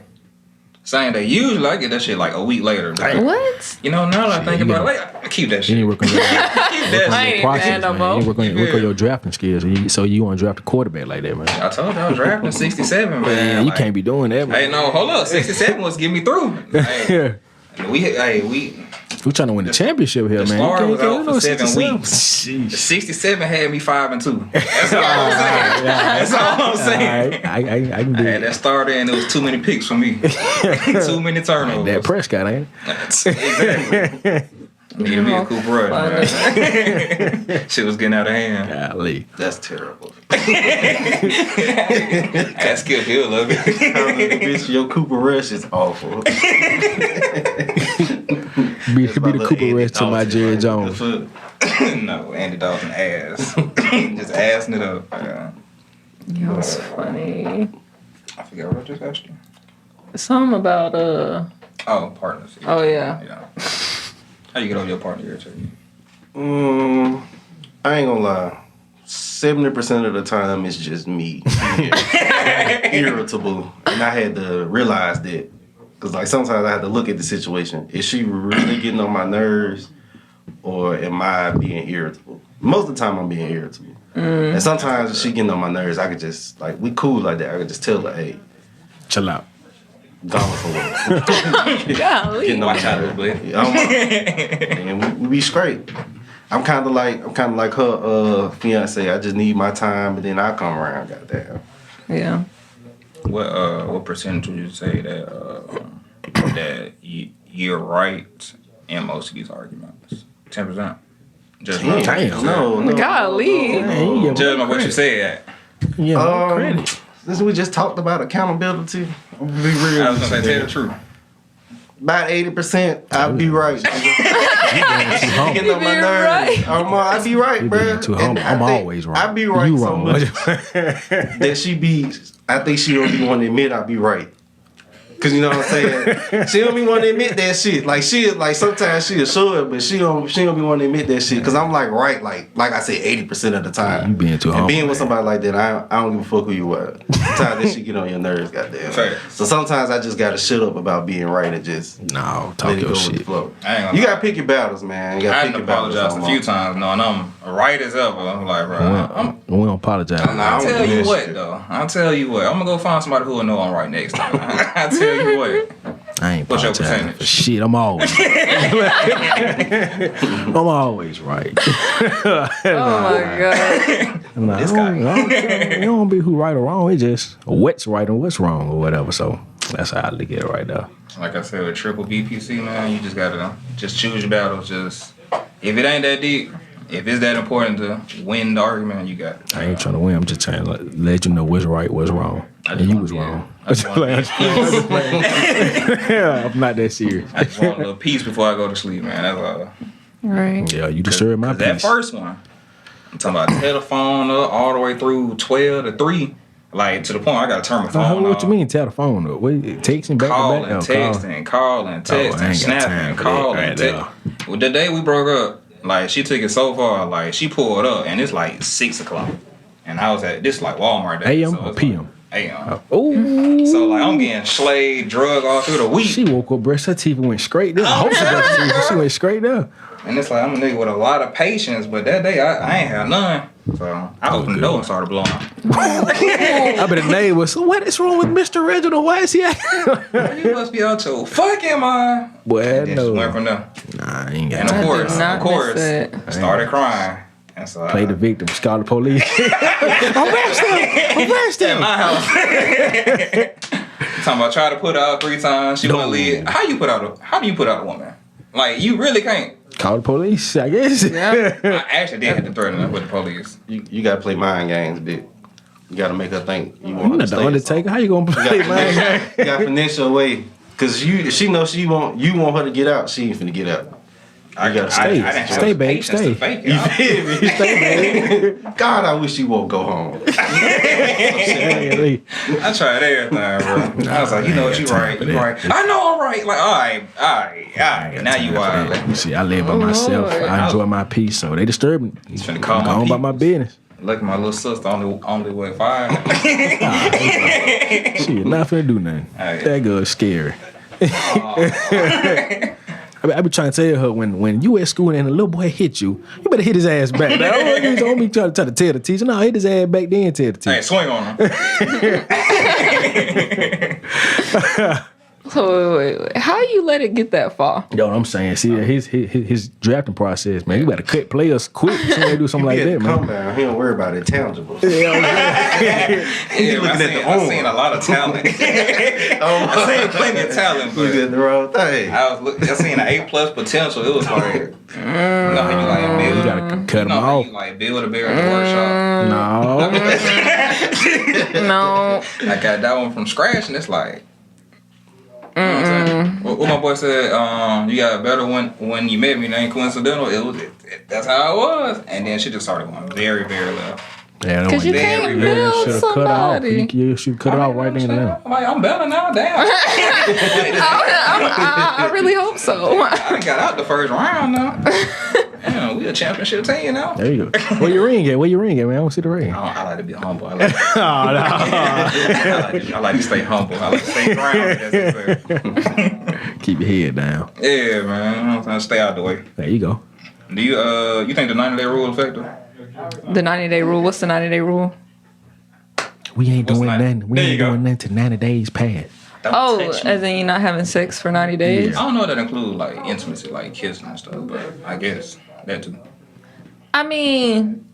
Same day. Usually I get that shit like a week later. What? You know, now that I think about it, like, I keep that shit. You need to work on your, Keep that I shit. ain't process, mad no man. more. You work on your drafting skills. So you want to draft a quarterback like that, man. I told you I was drafting 67, man. Man, you like, can't be doing that, man. Hey, no, hold up. 67 was getting me through. Hey, we trying to win the championship here, the man. star was out for 7 67. weeks. Sheesh. 67 had me 5-2. That's all I'm saying. That's all I'm saying. I can do I had that starter and it was too many picks for me. Too many turnovers. that Prescott, ain't Exactly. Needed me a Cooper Rush, man. Shit was getting out of hand. it? Golly. That's terrible. Ask Skip Hill of it. Bitch, your Cooper Rush is awful. Be the Cooper Rush to my Jerry Jones. No, Andy Dalton ass. Just assing it up. That was funny. I forgot what I just asked you. Something about Partners. Oh yeah. How you get over your partner irritating you? I ain't gonna lie. 70% of the time it's just me irritable, and I had to realize that because like sometimes I had to look at the situation. Is she really getting on my nerves, or am I being irritable? Most of the time I'm being irritable, and sometimes if she getting on my nerves, I could just like we cool like that. I could just tell her, hey, Chill out. gone somewhere. Golly. Getting on Watch out, my little nerves. boy. And we be straight. I'm kind of like her fiance. I just need my time, and then I come around. Goddamn. Yeah. What percentage would you say that you're right in most of these arguments? 10%. Just Damn. No. Golly. Man, Judge by what you said. Yeah, credit. Since we just talked about accountability, I'm gonna be real. I was gonna say tell the truth. About 80%, I'll be right. Getting on my be nerves. right. I'll be right, You bro. being too humble. I'm always right. I be right You so wrong. much that she be. I think she don't even want to admit I be right. Cause you know what I'm saying. She don't even want to admit that shit. Like sometimes she'll show it, but she don't be want to admit that shit. Cause I'm like right, like I said, 80% of the time. You being too and humble. being with somebody like that, I don't give a fuck who you are. Sometimes that shit get on your nerves, goddamn. Fair. So sometimes I just gotta shut up about being right and just No, let talk it go your with the shit. flow. I ain't gonna You lie. gotta pick your battles, man. You I gotta had pick to your battles. apologize a few times knowing I'm right as ever. I'm like, bro, We don't apologize. I'll tell you this what, shit. though. I'll tell you what. I'm gonna go find somebody who will know I'm right next time. I'll tell you what. I ain't What's your apologizing percentage? for shit. I'm always right. I'm always right. Oh my God. Nah, This I don't- guy. I don't care. It don't be who right or wrong. It's just what's right and what's wrong or whatever. So that's how I look at it right now. Like I said, with triple BPC, man, you just gotta just choose your battles. Just if it ain't that deep, if it's that important to win the argument, you got it. I ain't trying to win. I'm just trying to let you know what's right, what's wrong. And you was wrong. I just want Yeah, I'm not that serious. I just want a little peace before I go to sleep, man. That's all. Right. Yeah, you disturbed my That peace. first one, I'm talking about telephone up all the way through 12 to 3, like to the point I gotta turn my phone What off. you mean? Tell the phone up. What, texting back Calling, to back? texting, calling, I ain't texting, got snapping, time for that calling. right there. Well, the day we broke up, like she took it so far, like she pulled up and it's like 6 o'clock, and I was at this like Walmart day. AM so or it's PM? Like AM. Oh, So like I'm getting slayed, drug all through the week, she woke up, brushed her teeth, and went straight there. I hope she brushed her teeth. She went straight there. and it's like I'm a nigga with a lot of patience, but that day I ain't had none. So I opened the door and started blowing up. I bet the name was, so what is wrong with Mr. Reginald? Why is he acting? You must be out your fucking mind. Boy, And then just went no. from there. Nah, I ain't And got of time. course, not miss it. I started crying. And so Play the victim, call the police. Arrest him! Arrest at him! my house. Talking about try to put her out 3 times. She wouldn't leave. How do you put out a woman? Like you really can't. Call the police, I guess. Yeah. I actually did have to threaten her with the police. You gotta play mind games, bitch. You gotta make her think you You want not to the stay or Undertaker. How you gonna something. play, You man? gotta you gotta finesse your way. Cause she knows you want her to get out. She ain't finna get out. I gotta stay. didn't have Stay, the babe, patience stay. to fake You it. feel me? Stay, baby. God, I wish you won't go home. Hey, I tried everything, bro. I was like, you know what, you right. You right. I know I'm right. Like, all right. Now you are. see, I live by myself. Lord. I enjoy my peace, so they disturb me. He's finna call I'm my going about people. my business. Look at my little sister, only what 5. Shit, not finna do nothing. Hey. That girl's scary. I be trying to tell her when you at school and a little boy hit you, you better hit his ass back. Now, don't be trying to tell the teacher. No, hit his ass back then. Tell the teacher. Hey, swing on him. So wait. How you let it get that far? Yo, I'm saying, see, his drafting process, man. You gotta cut players quick. Somebody do something like He that, had to come man. down. He don't worry about intangibles. Yeah, looking at the I seen a lot of talent. I seen plenty of talent, Look but at the wrong thing. I seen an A+ potential. It was like, you know how you like build. You gotta cut him You know how off. you like build a bear in the workshop. No. No. I got that one from scratch, and it's like. You know what I'm saying? What my boy said, you got better when you met me, and it ain't coincidental. That's how it was. And then she just started going very, very left. Yeah, Because you Very, can't very build should have cut off. somebody. You should cut it off right then and there. I'm like, I'm better now, damn. I really hope so. I done got out the first round now. Damn, we a championship team now. There you go. Where your ring at? Where your ring at, man? I don't see the ring. I like to be humble. I like, Oh, I like to stay humble. I like to stay grounded. That's it. no. Keep your head down. Yeah, man. You know what I'm saying? Stay out the way. There you go. Do you think the 90-day rule effective? The 90-day rule. What's the 90-day rule? We ain't What's doing nine- nothing. We There you ain't go. doing nothing till 90 days pass. Oh, touch me. as in you're not having sex for 90 days? I don't know if that includes like intimacy, like kissing and stuff, but I guess that too. I mean,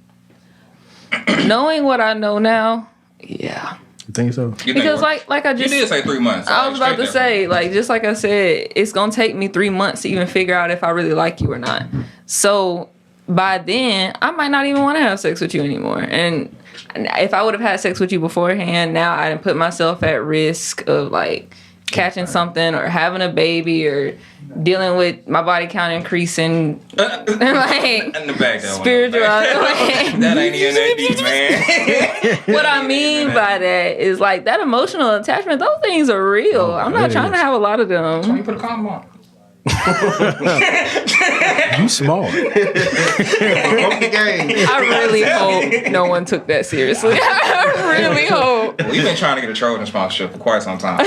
knowing what I know now, yeah. You think so? You think Because what? like I You just did say 3 months. I was about to say, like, just like I said, it's gonna take me 3 months to even figure out if I really like you or not. So by then, I might not even want to have sex with you anymore. And if I would have had sex with you beforehand, now I didn't put myself at risk of like catching something or having a baby or dealing with my body count increasing. Like in the back that spiritual. That ain't even that deep, man. What I mean by that is like that emotional attachment. Those things are real. I'm not trying to have a lot of them. You put a condom on. You smart. the game. I really hope no one took that seriously. I really hope. We've been trying to get a Trojan sponsorship for quite some time.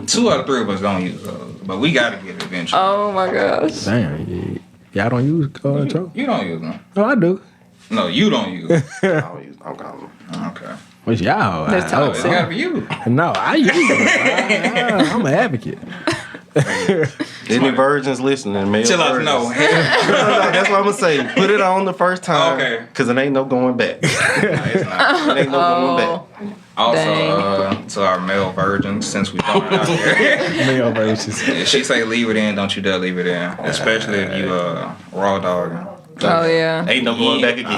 2 out of 3 of us don't use those, but we got to get it eventually. Oh my gosh. Damn, y'all don't use Trojan? You don't use them. No, I do. No, you don't use them. I don't use alcohol. Okay. What's y'all? That's Oh, it's got to be you. No, I use it. I'm an advocate. Any virgins listening, male Chill out, virgins. no. That's what I'm gonna say. Put it on the first time, Okay. Because it ain't no going back. Nah, it's not. It ain't no going back. Also, to our male virgins, since we don't out here, Male versus. if she say leave it in, don't you dare leave it in. Especially if you raw dog. Oh yeah. Ain't no going back again.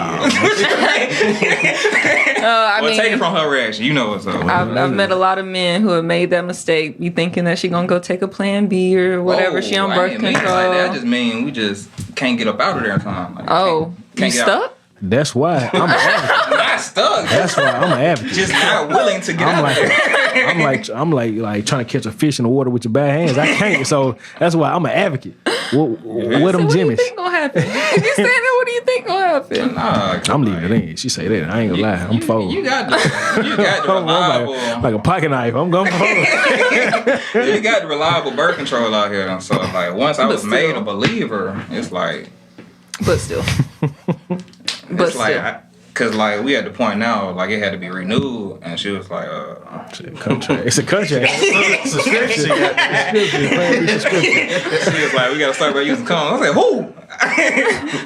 I Well, mean, take it from her reaction. You know what's up. I've met a lot of men who have made that mistake. You thinking that she gonna go take a Plan B or whatever. She on I birth ain't mean it control. like that. I just mean we just can't get up out of there in time. Like, Oh, can't you get out. stuck? That's why I'm an advocate. Not stuck. That's why I'm an advocate. Just not willing to get out of there. I'm like trying to catch a fish in the water with your bare hands. I can't. So that's why I'm an advocate. What them What do you Jimmys? think gonna happen? If you stand there, what do you think gonna happen? Nah, I'm leaving it in. She say that. I ain't gonna lie. I'm fold. You got the reliable. like a pocket knife. I'm gonna fold. You got the reliable birth control out here. And so like once I was still. made a believer, it's like But still. it's like cause like we at the point now like it had to be renewed, and she was like, Contract. It's a contract. Subscription. she was like, we gotta start by using condoms. I said, who?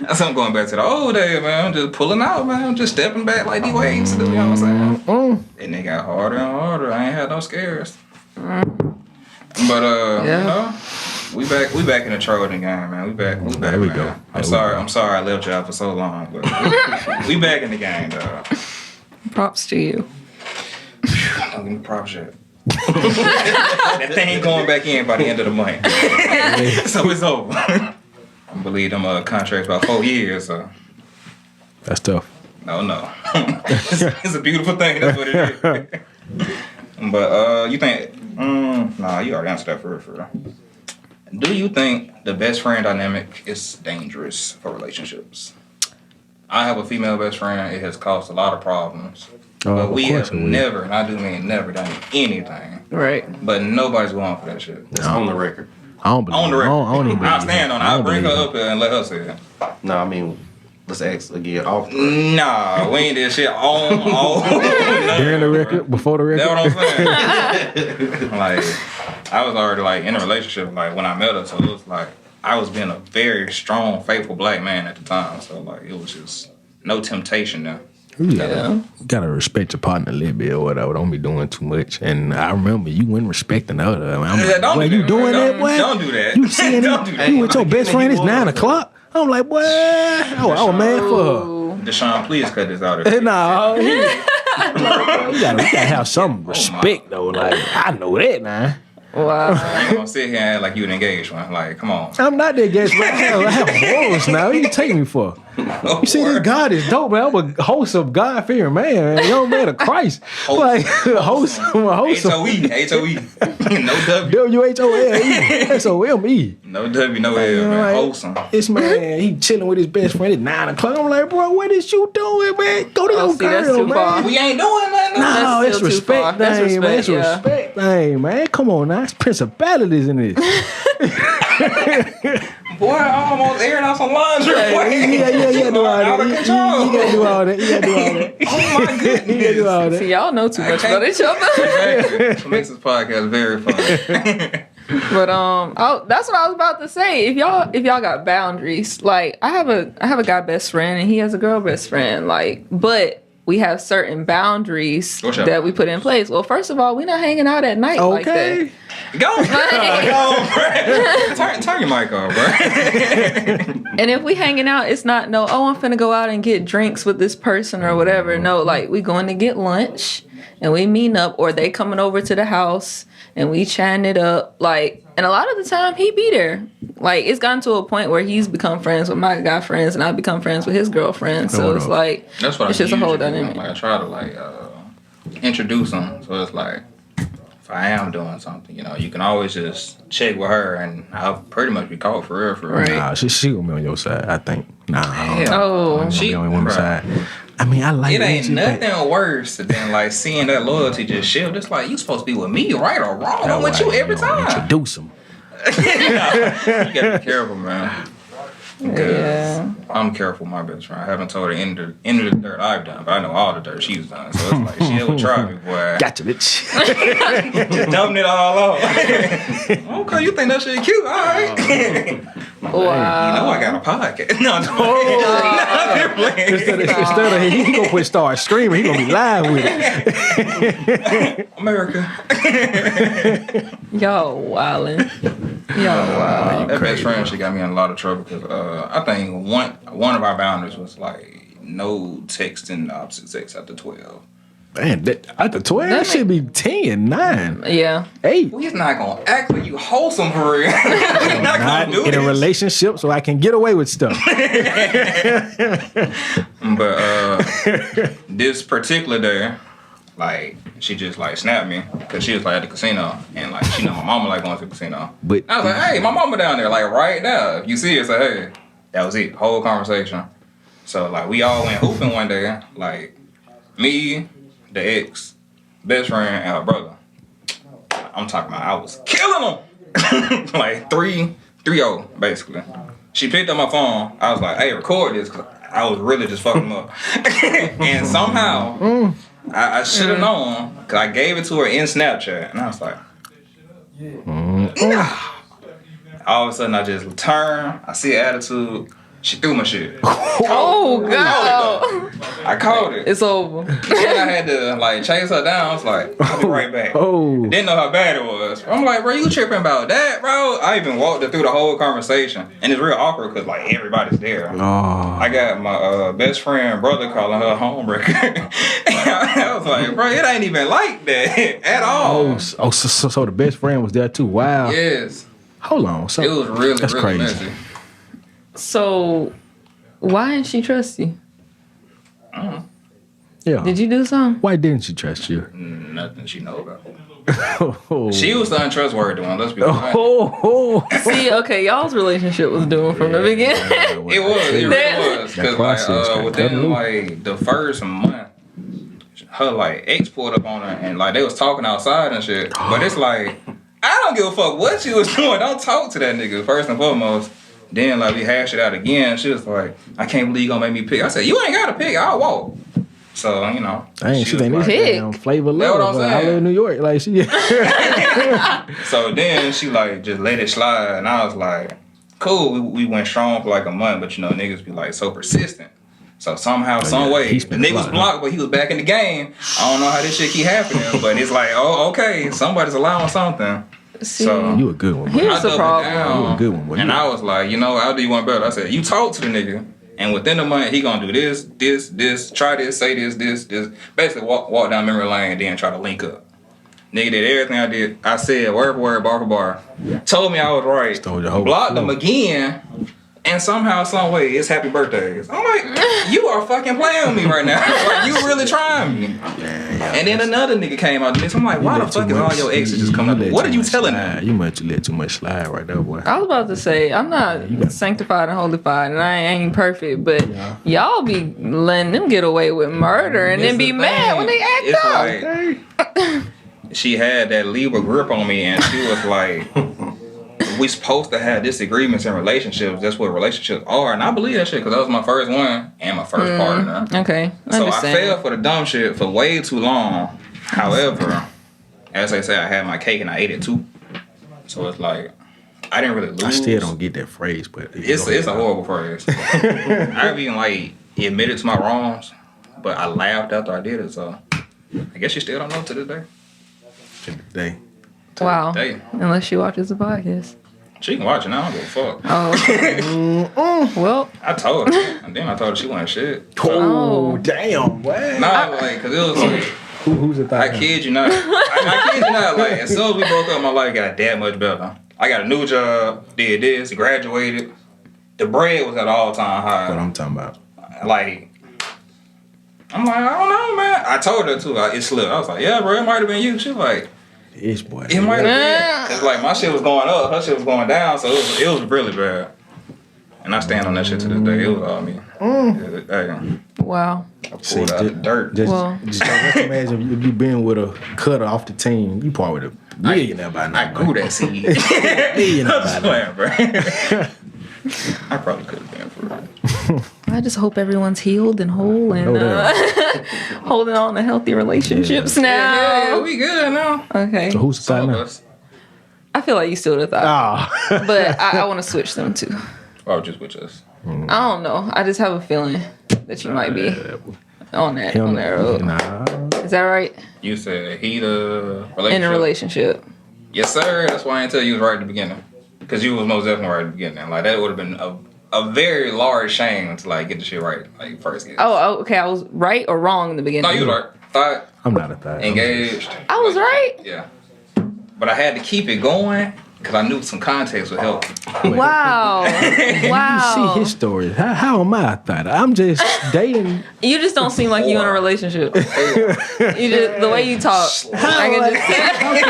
That's I'm going back to the old days, man. I'm just pulling out, man. I'm just stepping back like D Wade used to do. You know what I'm saying? And they got harder and harder. I ain't had no scares. But Yeah. you know, we back in the Trojan game, man. We back. There we man. go. I'm sorry I left y'all for so long, but we back in the game, dog. Props to you. Don't give me props yet. That thing ain't going back in by the end of the month. So it's over. I believe them contracts about 4 years. So. That's tough. No. It's a beautiful thing. That's what it is. But you think? Nah, you already answered that for real. Do you think the best friend dynamic is dangerous for relationships? I have a female best friend. It has caused a lot of problems. But we have never, and I do mean never, done anything. Right. But nobody's going for that shit. It's on the record. I don't believe On the it. record. I don't even believe I'll stand on it. I'll bring her up here and let her say it. No, I mean, let's ask again off the record. Nah, we ain't did shit on. During the record, before the record. That's what I'm saying. Like, I was already like in a relationship like when I met her, so it was like I was being a very strong, faithful black man at the time. So like it was just no temptation there. You gotta respect your partner a little bit or whatever. Don't be doing too much. And I remember you weren't respecting the other. I'm like, Don't boy, do you that, doing man. that, boy? Don't do that. You seeing Don't do that. you with your best friend? It's 9 o'clock. I'm like, boy, I was mad for her. Deshaun, please cut this out. No, you gotta have some respect though. Like I know that now. Wow. I ain't gonna sit here and act like you engaged one. Like, come on. I'm not that guest, but I have morals now. What you take me for? You see, this God is dope, man. I'm a host of God-fearing man, a young man of Christ. Like, host. H-O-E. No W. W-H-O-L-E. S-O-M-E. No W, no L, man. Wholesome. This man, he chilling with his best friend at 9 o'clock. I'm like, bro, what is you doing, man? Go to your that's girl, too man. far. We ain't doing nothing. No, That's it's still too far. respect That's thing, man. It's respect, yeah. respect thing, man. Come on now. It's principalities in this. Boy, I almost aired out some laundry. Yeah, do all Out that. of control. You gotta do all that. You gotta do all that. Oh my goodness. You gotta do all that. See, y'all know too much about each other. Exactly. What makes this podcast very funny. But that's what I was about to say. If y'all got boundaries, like I have a guy best friend and he has a girl best friend, like, but we have certain boundaries that we put in place. Well, first of all, we're not hanging out at night like that. Go, bro. Turn your mic off, bro. And if we hanging out, it's not I'm finna go out and get drinks with this person or whatever. No, like we going to get lunch and we meeting up, or they coming over to the house and we chatting it up. Like, and a lot of the time he be there. Like, it's gotten to a point where he's become friends with my guy friends and I become friends with his girlfriend. So it's like, that's what it's just a whole dynamic. Like, I try to introduce them. So it's like, if I am doing something, you can always just check with her and I'll pretty much be caught for real. Right. Nah, she gonna be on your side, I think. Oh, she be on woman's side. I mean, I like it. Ain't nothing worse than like seeing that loyalty just shift. It's like, you supposed to be with me, right or wrong. I'm with you every time. Introduce them. You gotta be careful, man. Yeah. I'm careful with my best friend. I haven't told her any of the dirt I've done, but I know all the dirt she's done. So it's like, she'll try me, boy. Gotcha, bitch. Just dumping it all off. Okay, you think that shit cute? All right. Wow. You know I got a podcast. No, Instead of he gonna put start screaming, he gonna be live with it. America. Y'all wildin'. Y'all wild. That best friend, she got me in a lot of trouble because I think one of our boundaries was like no texting the opposite sex after 12. Man, after 12, that should be 10, 9. Yeah. 8. We're not gonna act like you wholesome for real. We're not gonna do in this. a relationship, so I can get away with stuff. But this particular day, like, she just like snapped me because she was like at the casino and like she know my mama like going to the casino. But I was like, hey, my mama down there, like right now. If you see her, say hey. That was it. Whole conversation. So like we all went hooping one day, like me, the ex, best friend, and her brother. I'm talking about I was killing them. Like 3-0 basically. She picked up my phone. I was like, hey, record this, because I was really just fucking them up. And somehow I should have known, because I gave it to her in Snapchat. And I was like, nah. All of a sudden I just turn, I see an attitude. She threw my shit. Oh, God. I caught it. It's over. Then I had to like chase her down. I was like, I'll be right back. Oh. Didn't know how bad it was. I'm like, bro, you tripping about that, bro? I even walked her through the whole conversation. And it's real awkward because like everybody's there. Oh. I got my best friend brother calling her homewrecker. I was like, bro, it ain't even like that at all. So the best friend was there too. Wow. Yes. Hold on. So It was really, that's really crazy. messy. So, why didn't she trust you? Yeah. Did you do something? Why didn't she trust you? Nothing she know about. Oh. She was the untrustworthy one, let's be honest. Oh. See, okay, y'all's relationship was doomed from the beginning. It really was. That Because process like, got within cut loose. like the first month, her like ex pulled up on her and like they was talking outside and shit. But it's like, I don't give a fuck what she was doing. Don't talk to that nigga first and foremost. Then like we hashed it out again. She was like, I can't believe you gonna make me pick. I said, you ain't gotta pick, I'll walk. So, you know. Dang, she was think like, this Pick. damn flavor That's what love. I'm I live saying. in New York. Like she So then she like just let it slide and I was like, cool, we went strong for like a month, but you know, niggas be like so persistent. So somehow, some way, he the spent a nigga was lot, blocked, but he was back in the game. I don't know how this shit keep happening, but it's like, oh, okay, somebody's allowing something. See, So You a good one, boy. Here's I the doubled problem. down, You a good one, boy. and I was like, you know, I'll do you one better. I said, you talk to the nigga, and within the month, he gonna do this, try this, say this. Basically, walk down memory lane, and then try to link up. Nigga did everything I did. I said word for word, bar for bar. Told me I was right. Stole your whole Blocked flow. him again. And somehow, some way, it's happy birthdays. I'm like, you are fucking playing with me right now. Like, you really trying me. And then another nigga came out of this. I'm like, why the fuck is all your exes just coming up? What are you telling them? You let too much slide right there, boy. I was about to say, I'm not sanctified and holified, and I ain't perfect, but y'all be letting them get away with murder and then It's be the mad thing. when they act It's up. like, she had that Libra grip on me, and she was like, we supposed to have disagreements in relationships. That's what relationships are. And I believe that shit because that was my first one and my first partner. Okay. So I fell for the dumb shit for way too long. However, as I say, I had my cake and I ate it too. So it's like, I didn't really lose. I still don't get that phrase, but It's a horrible phrase. I've even like admitted to my wrongs, but I laughed after I did it. So I guess you still don't know to this day. today. Wow. Day. Unless she watches the podcast. She can watch it now. I don't give a fuck. Oh. Well. I told her, and then I told her she wasn't shit. Oh, damn! What? Nah, like, cause it was like, Who's the thought? I kid you not. I kid you not. Like, as soon as we broke up, my life got that much better. I got a new job, did this, graduated. The bread was at all time high. What I'm talking about? Like, I'm like, I don't know, man. I told her too. It slipped. I was like, yeah, bro, it might have been you. She was like, Ish boy. it might have been. Cause like my shit was going up, her shit was going down, so it was really bad. And I stand on that shit to this day. It was all me. Hey, Wow. I pulled out the dirt. Just imagine if you been with a cutter off the team, you probably would have millionaire by now. I grew that seed. Millionaire I'm just by now. playing, bro. I probably could have been for real. I just hope everyone's healed and whole and holding on to healthy relationships now. Yeah, we good now. Okay. So who's the Some thought of now? us. I feel like you still the thought. Ah. But I want to switch them too. Or just with us. I don't know. I just have a feeling that you might be on that road. Nah. Is that right? You said he the relationship. In a relationship. Yes, sir. That's why I didn't tell you was right at the beginning. Because you was most definitely right at the beginning. Like, that would have been a very large shame to, like, get the shit right, like, first get. Oh, okay. I was right or wrong in the beginning? No, you was right. Thought, I'm not a thought. engaged. I was right? Yeah. But I had to keep it going because I knew some context would help. Wow. Wow. You see his story. How am I a thought? I'm just dating. You just don't seem like you in a relationship. You just the way you talk. I can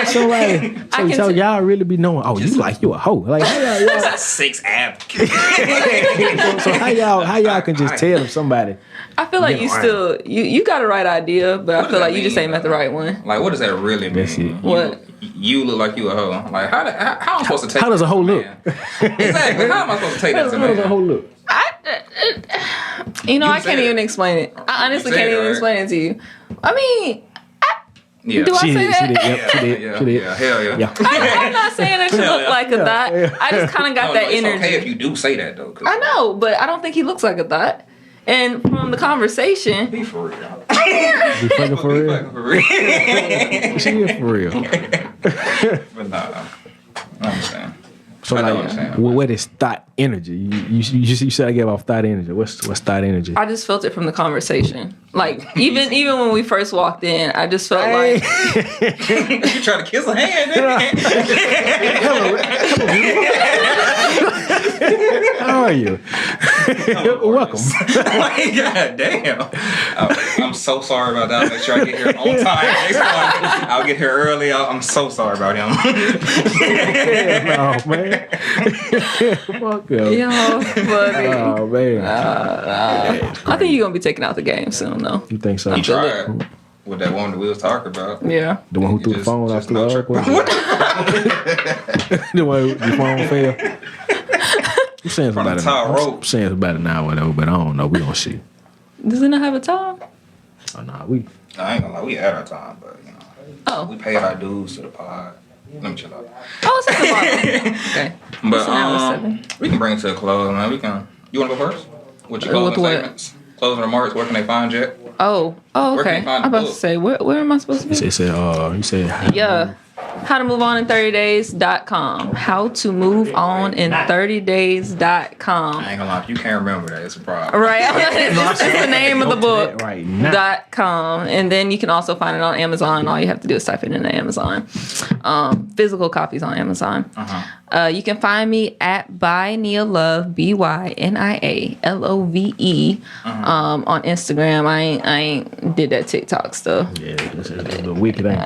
just So like, so y'all really be knowing? Oh, you like you a hoe? Like how y'all? That's a 6 advocate. So how y'all can just tell if somebody? I feel like you still you got a right idea, but I feel like you just ain't met the right one. Like, what does that really mean? That's it. What? You look like you a hoe. Like, how am I supposed to take How does a hoe look? Exactly. How am I supposed to take that as a How does a man? hoe look? I can't even explain it. I honestly can't even explain it to you. I mean, Yeah. do I say that? She did. Yeah, hell yeah. Yeah. I'm not saying that you look like a thought. I just kind of got that it's energy. okay if you do say that, though. I know, but I don't think he looks like a thought. And from the conversation, Be for real. You fucking for Be real? fucking for real. She is for real. But nah, I understand. So I don't like, understand. what is thought energy? You said I gave off thought energy. What's thought energy? I just felt it from the conversation. Like even when we first walked in, I just felt like You try to kiss a hand, didn't How are you? Welcome. Like, God damn. I'm so sorry about that. I'll make sure I get here on time. Next time, I'll get here early. I'm so sorry about him. Oh man. Fuck him. yo, buddy. Oh man. I think you're gonna be taking out the game soon, though. You think so? He tried with that woman that we was talking about. Yeah. The one who threw the Just- phone off just the no wall. trick. The one who the phone fell. I'm saying From the about it. tall rope. I'm saying about an hour whatever, but I don't know. We gonna see. Does it not have a time? Oh nah, we. I ain't gonna lie, we had our time, but you know, Oh. we paid our dues to the pod. Let me chill out. Oh, it's at the bottom. Okay. But It's an hour 7. we can bring it to a close, man. We can. You wanna go first? With your With closing what? statements, closing remarks. Where can they find you? Oh, Where can okay. you find I'm the about to book? say, where am I supposed to be? You said. Yeah. How to move on in 30days.com. How to move on in 30days.com. I ain't gonna lie, if you can't remember that, it's a problem. Right. It's the name of the book. Right now. .com. And then you can also find it on Amazon. All you have to do is type it into Amazon. Physical copies on Amazon. You can find me at By Nia Love, BYNIALOVE, on Instagram. I ain't did that TikTok stuff. Yeah, it's a wicked ain't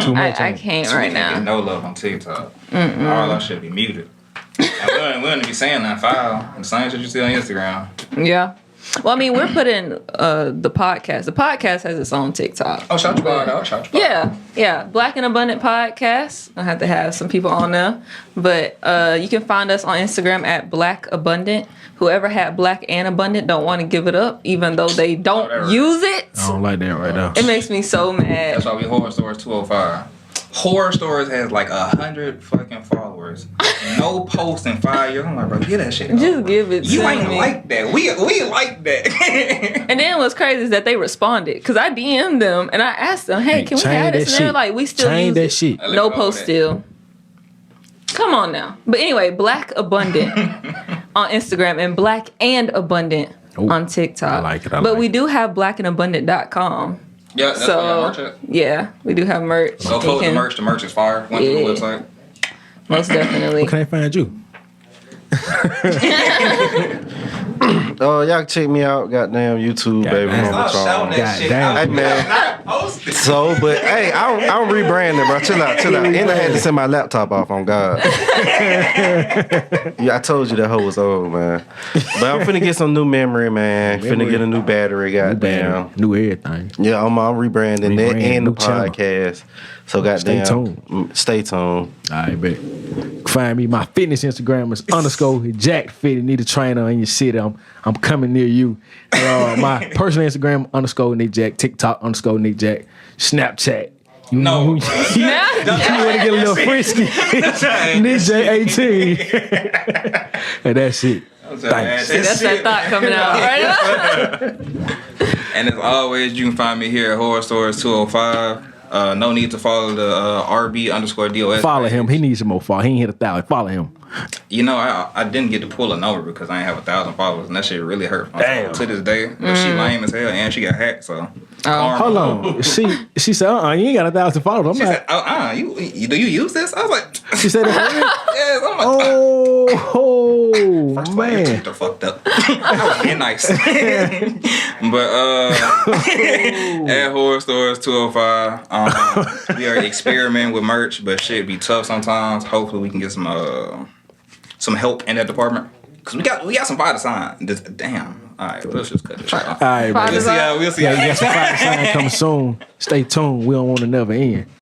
too much. I can't right now. No love on TikTok. All that shit be muted. And we don't be saying that foul. The same shit you see on Instagram. Yeah. Well, I mean, we're putting the podcast. The podcast has its own TikTok. Oh, shout you out. Shout you out. Yeah. Black and Abundant Podcast. I have to have some people on there. But you can find us on Instagram at Black Abundant. Whoever had Black and Abundant don't want to give it up, even though they don't use it. I don't like that right now. It makes me so mad. That's why we Horror Stories 205. Horror Stories has like 100 fucking followers. No post in 5 years. I'm like, bro, get that shit. Just give it to You ain't me. like that. We like that. And then what's crazy is that they responded because I DM'd them and I asked them, "Hey, can we have this?" And they're like, "We still change use that it. shit. No post still." Come on now. But anyway, Black Abundant on Instagram and Black and Abundant on TikTok. I like it. But we do have blackandabundant.com. Yeah, that's where y'all merch at. Yeah, we do have merch. Go close the merch. The merch is fire. Went to the website. Most definitely. Where can I find you? Oh, y'all can check me out. Goddamn YouTube, baby. Stop shouting that shit out. Hey, man. So, but hey, I'm rebranding, bro. Chill out. And I had to send my laptop off on God. Yeah, I told you that hoe was old, man. But I'm finna get some new memory, man. Finna get a new battery, goddamn. New everything. Yeah, I'm rebranding that and the podcast. So goddamn, stay tuned. All right, bet. Find me. My fitness Instagram is _JackFit. Need a trainer in your city. I'm coming near you. My personal Instagram _NickJack. TikTok _NickJack. Snapchat. You No. you want to get a little frisky? NickJ18. And that's it. Thanks. See, that's that thought coming out right now. And as always, you can find me here at Horror Stories 205. No need to follow the RB_DOS. Follow him. He needs some more follow. He ain't hit 1,000. Follow him. You know, I didn't get to pull a number because I ain't have 1,000 followers, and that shit really hurt. Damn. To this day, but she lame as hell, and she got hacked. So, Hold on. She said, you ain't got 1,000 followers. She I'm said, like, you do you use this? I was like, she said that. yes. I'm like, Oh, man. They're fucked up. I was being nice. But at Horror Stores 205, we are experimenting with merch, but shit be tough sometimes. Hopefully we can get some help in that department. Cause we got some fire design. Damn. All right, let's just cut this shit off. All right, man. We'll see how. You got some fire sign coming soon. Stay tuned. We don't want to never end.